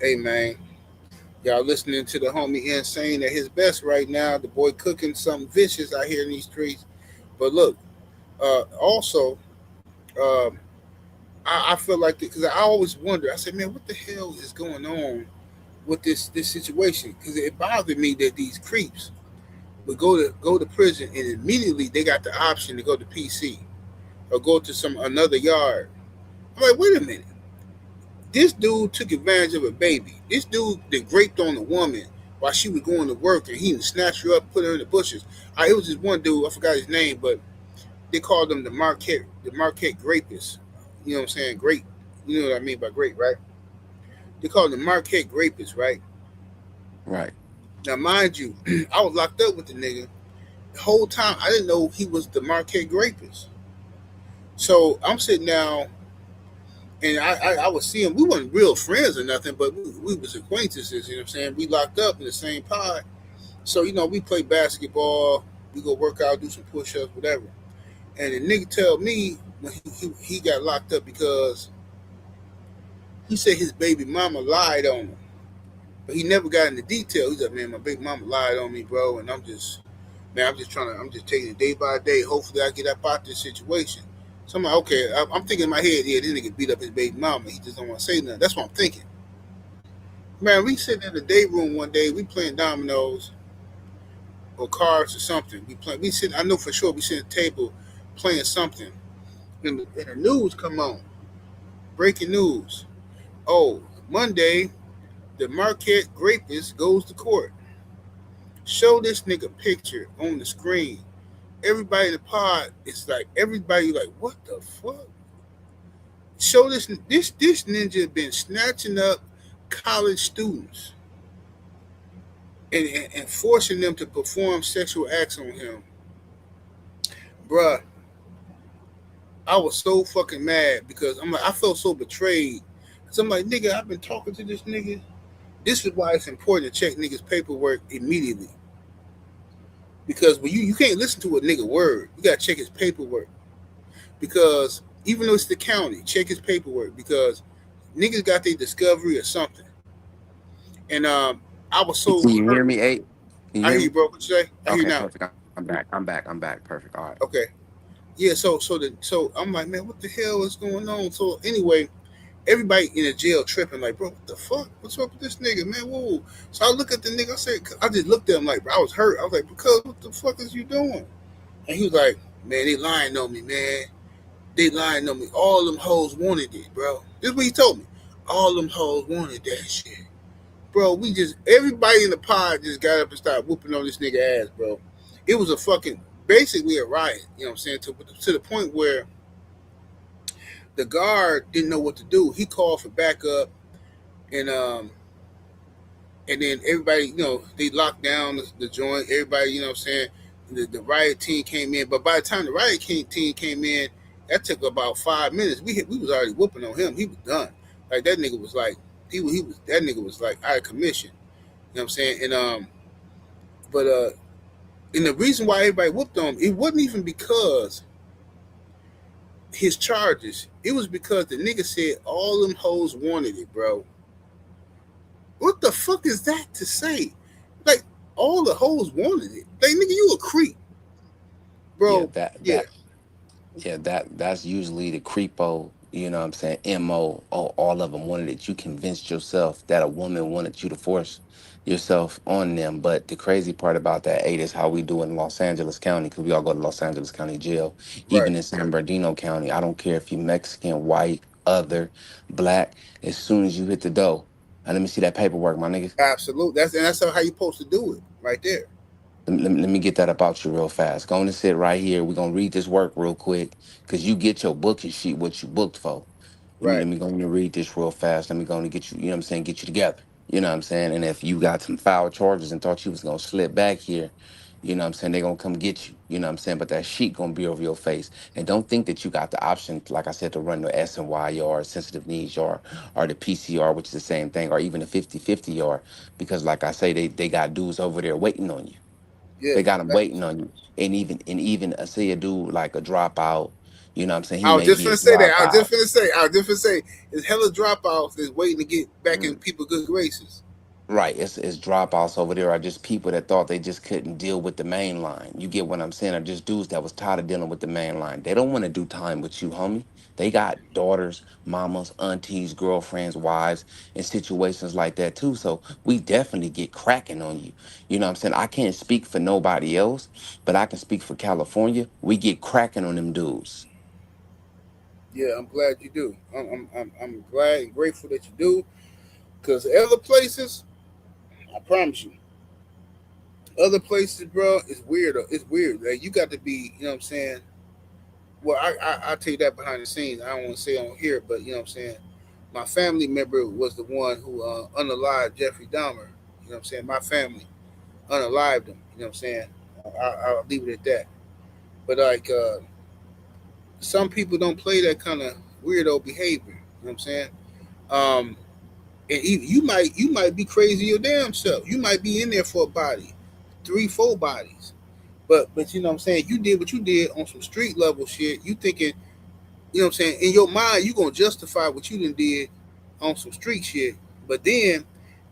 A: Hey, man. Y'all listening to the homie Insane at his best right now. The boy cooking something vicious out here in these streets. But look, also, um, I feel like, because I always wonder, I said, man, what the hell is going on with this situation? Because it bothered me that these creeps would go to prison and immediately they got the option to go to PC or go to some another yard. I'm like, wait a minute. This dude took advantage of a baby. This dude that raped on a woman while she was going to work, and he snatched her up, put her in the bushes. It was this one dude, I forgot his name, but they called him the Marquette Grapist. You know what I'm saying? Grape. You know what I mean by grape, right? They called him the Marquette Grapist, right?
D: Right.
A: Now, mind you, I was locked up with the nigga. The whole time, I didn't know he was the Marquette Grapist. So I'm sitting down, and I was seeing, we weren't real friends or nothing, but we was acquaintances, you know what I'm saying? We locked up in the same pod. So, we play basketball, we go work out, do some push-ups, whatever. And the nigga tell me when he got locked up because he said his baby mama lied on him. But he never got into detail. He's like, man, my baby mama lied on me, bro, and I'm just taking it day by day. Hopefully I get up out this situation. So I'm like, okay, I'm thinking in my head, yeah, this nigga beat up his baby mama. He just don't want to say nothing. That's what I'm thinking. Man, we sitting in the day room one day, we playing dominoes or cards or something. I know for sure we sit at the table playing something. And the news come on. Breaking news. Oh, Monday, the Marquette Grapist goes to court. Show this nigga picture on the screen. Everybody in the pod, it's like, everybody like, what the fuck? Show this ninja been snatching up college students and forcing them to perform sexual acts on him. Bruh, I was so fucking mad because I felt so betrayed. Because I'm like, nigga, I've been talking to this nigga. This is why it's important to check niggas' paperwork immediately. Because when you can't listen to a nigga word, you gotta check his paperwork. Because even though it's the county, check his paperwork because niggas got their discovery or something. And I was so
D: Can you
A: hurt.
D: hear me, Eight? Can
A: I hear
D: me?
A: you, bro. What you say? I hear you
D: Okay,
A: now.
D: perfect. I'm back. Perfect. All right.
A: Okay. Yeah. So I'm like, man, what the hell is going on? So anyway, everybody in the jail tripping, like, bro, what the fuck? What's up with this nigga, man? Whoa. So I look at the nigga, I just looked at him like, bro, I was hurt. I was like, because what the fuck is you doing? And he was like, man, they lying on me, man. They lying on me. All them hoes wanted it, bro. This is what he told me. All them hoes wanted that shit. Bro, everybody in the pod just got up and started whooping on this nigga ass, bro. It was basically a riot, you know what I'm saying? To the point where the guard didn't know what to do. He called for backup, and then everybody, they locked down the joint. Everybody, you know what I'm saying? The riot team came in, but by the time the riot team came in, that took about 5 minutes. We was already whooping on him. He was done. Like that nigga was like that nigga was like out of commission. You know what I'm saying? And and the reason why everybody whooped on him, it wasn't even because his charges. It was because the nigga said all them hoes wanted it, bro. What the fuck is that to say? Like, all the hoes wanted it. Like, nigga, you a creep, bro.
D: That's usually the creepo You know what I'm saying? MO, all of them wanted it. You convinced yourself that a woman wanted you to force yourself on them. But the crazy part about that, eight, is how we do in Los Angeles County, because we all go to Los Angeles County Jail.
A: Right.
D: Even in San Bernardino County, I don't care if you're Mexican, white, other, black. As soon as you hit the door, and let me see that paperwork, my nigga.
A: Absolutely. That's how you're supposed to do it, right there.
D: Let me get that about you real fast. Going to sit right here. We're gonna read this work real quick, because you get your booking sheet, what you booked for. Let
A: Right.
D: me go and read this real fast. Let me go and get you, you know what I'm saying, get you together. You know what I'm saying? And if you got some foul charges and thought you was gonna slip back here, you know what I'm saying, they gonna come get you. You know what I'm saying? But that sheet gonna be over your face. And don't think that you got the option, like I said, to run the SNY yard, sensitive needs yard, or the PCR, which is the same thing, or even the 50-50 yard. Because like I say, they got dudes over there waiting on you.
A: Yeah.
D: They got them waiting on you. And even say a dude like a dropout, you know what I'm saying? He
A: I was
D: may
A: just
D: be a
A: gonna say that.
D: dropout.
A: I was just gonna say, there's hella dropouts that's waiting to get back in
D: Mm.
A: people good graces.
D: Right, it's dropouts over there, or just people that thought they just couldn't deal with the main line. You get what I'm saying? Or just dudes that was tired of dealing with the main line. They don't want to do time with you, homie. They got daughters, mamas, aunties, girlfriends, wives, and situations like that too. So we definitely get cracking on you. You know what I'm saying? I can't speak for nobody else, but I can speak for California. We get cracking on them dudes.
A: Yeah, I'm glad you do. I'm glad and grateful that you do. Because other places, I promise you, other places, bro, it's weird. It's weird. Like, you got to be, you know what I'm saying? Well, I'll tell you that behind the scenes. I don't want to say on here, but you know what I'm saying? My family member was the one who unalived Jeffrey Dahmer. You know what I'm saying? My family unalived him. You know what I'm saying? I'll leave it at that. But like, some people don't play that kind of weirdo behavior. You know what I'm saying? Um, and you might be crazy your damn self. You might be in there for a body, 3, 4 bodies. But you know what I'm saying? You did what you did on some street level shit. You thinking, you know what I'm saying? In your mind, you gonna justify what you done did on some street shit. But then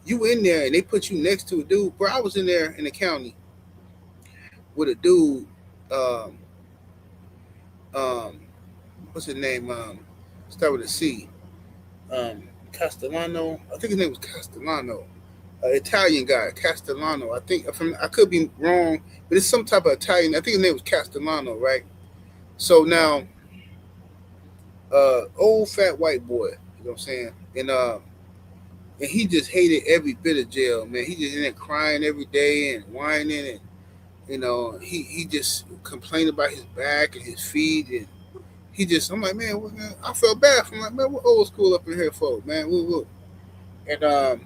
A: you in there and they put you next to a dude. Bro, I was in there in the county with a dude. Um, um, what's his name? Start with a C. Castellano. I think his name was Castellano. Italian guy, Castellano. I could be wrong, but it's some type of Italian. I think his name was Castellano, right? So now, old fat white boy. You know what I'm saying? And he just hated every bit of jail, man. He just in there crying every day and whining, and he just complained about his back and his feet, and I'm like, man, I felt bad for him. Like, man, what old school up in here for, man? Woo. And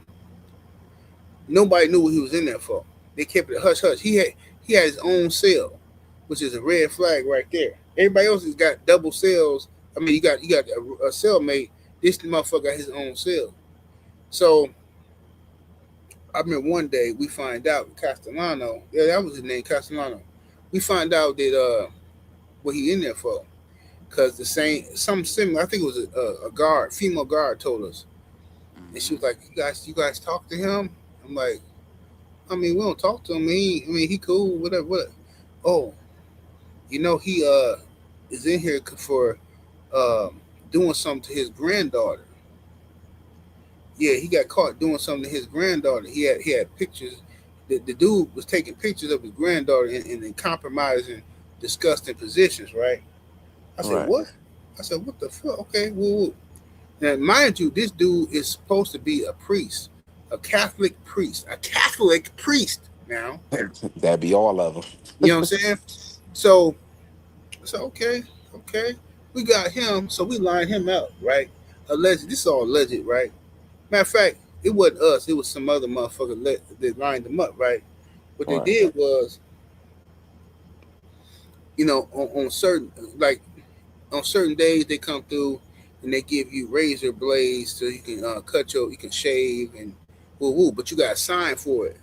A: nobody knew what he was in there for. They kept it hush hush. He had his own cell, which is a red flag right there. Everybody else has got double cells. I mean, you got a cellmate. This motherfucker got his own cell. So I remember one day we find out Castellano. Yeah, that was his name, Castellano. We find out that what he in there for, because some similar. I think it was a guard, female guard, told us, and she was like, you guys talk to him?" I'm like, I mean, we don't talk to him. He cool, whatever. Oh, he is in here for uh, doing something to his granddaughter. Yeah, he got caught doing something to his granddaughter. He had pictures. The dude was taking pictures of his granddaughter in compromising, disgusting positions. Right? I said,
D: Right.
A: what? I said, what the fuck? Okay, woo. Now, mind you, this dude is supposed to be a priest, a Catholic priest, now.
D: That'd be all of them.
A: You know what I'm saying? So okay. We got him, so we lined him up, right? Alleged. This is all alleged, right? Matter of fact, it wasn't us. It was some other motherfucker that lined them up, right? What they
D: Right.
A: did was, on certain on certain days they come through and they give you razor blades so you can you can shave and woo. But you got to sign for it.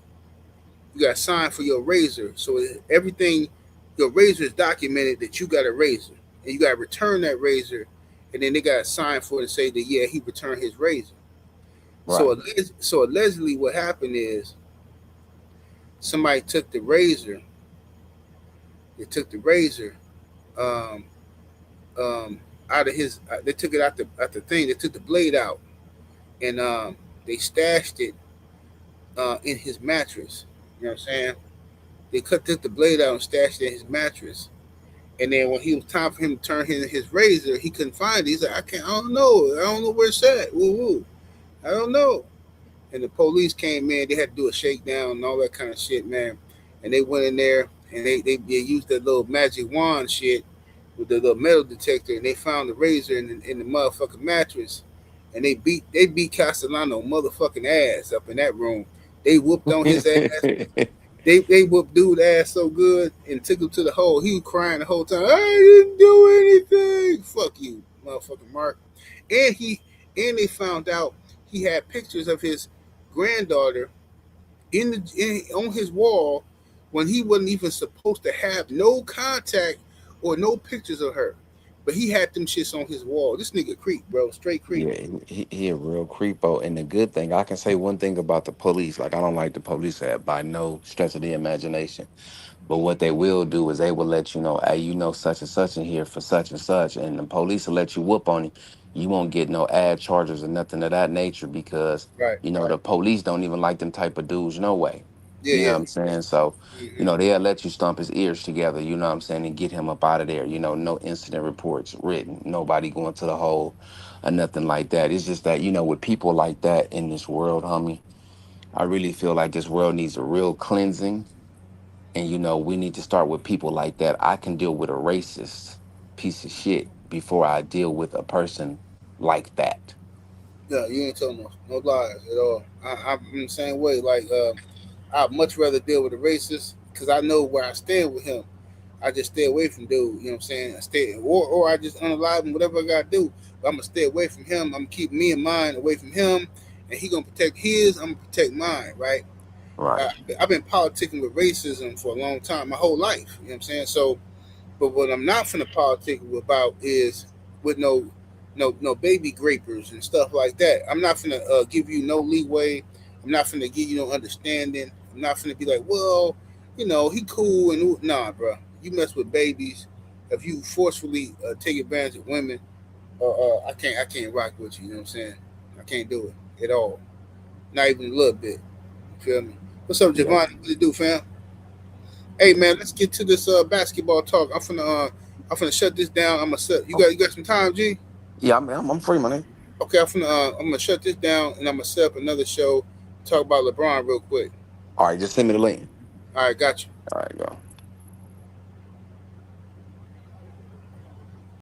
A: You got to sign for your razor. So everything, your razor is documented that you got a razor, and you got to return that razor, and then they got to sign for it and say that yeah, he returned his razor.
D: Right.
A: So allegedly, what happened is somebody took the razor. They took the razor. Um, out of his. They took it out the thing. They took the blade out, and they stashed it in his mattress. You know what I'm saying? They took the blade out and stashed it in his mattress. And then when he was time for him to turn his razor, he couldn't find it. He's like, I don't know. I don't know where it's at. Woo woo. I don't know. And the police came in. They had to do a shakedown and all that kind of shit, man. And they went in there and they used that little magic wand shit with the little metal detector, and they found the razor in the motherfucking mattress. And they beat Castellano motherfucking ass up in that room. They whooped on his ass. They whooped dude ass so good and took him to the hole. He was crying the whole time. I didn't do anything. Fuck you, motherfucking Mark. And they found out he had pictures of his granddaughter on his wall when he wasn't even supposed to have no contact or no pictures of her. But he had them shits on his wall. This nigga creep, bro. Straight creep.
D: Yeah, he a real creepo. And the good thing, I can say one thing about the police. Like, I don't like the police by no stretch of the imagination. But what they will do is they will let you know, hey, you know such and such in here for such and such. And the police will let you whoop on it. You won't get no ad charges or nothing of that nature because,
A: Right.
D: the police don't even like them type of dudes, no way.
A: Yeah,
D: You know
A: yeah.
D: what I'm saying? So,
A: Mm-hmm.
D: they'll let you stump his ears together, you know what I'm saying, and get him up out of there. No incident reports written, nobody going to the hole or nothing like that. It's just that, with people like that in this world, homie, I really feel like this world needs a real cleansing. And, we need to start with people like that. I can deal with a racist piece of shit before I deal with a person like that.
A: Yeah, you ain't telling no lies at all. I'm the same way. Like, I'd much rather deal with a racist because I know where I stand with him. I just stay away from dude. You know what I'm saying? I stay, or I just unalive him, whatever I gotta do. But I'm gonna stay away from him. I'm gonna keep me and mine away from him, and he gonna protect his. I'm gonna protect mine, right?
D: Right.
A: I've been politicking with racism for a long time, my whole life. You know what I'm saying? So, but what I'm not finna politic about is with no baby grapers and stuff like that. I'm not finna give you no leeway. I'm not finna give you no understanding. I'm not finna be like, well, he cool and nah, bro. You mess with babies. If you forcefully take advantage of women, I can't rock with you. You know what I'm saying? I can't do it at all. Not even a little bit. You feel me? What's up,
D: Yeah.
A: Javon? What you do, fam? Hey man, let's get to this basketball talk. I'm finna shut this down. I'm gonna set. You got some time, G?
D: Yeah, I'm free, my nigga.
A: Okay, I'm gonna shut this down and I'm gonna set up another show. Talk about LeBron real quick.
D: All right, just send me the link.
A: All right, got you.
D: All right, go.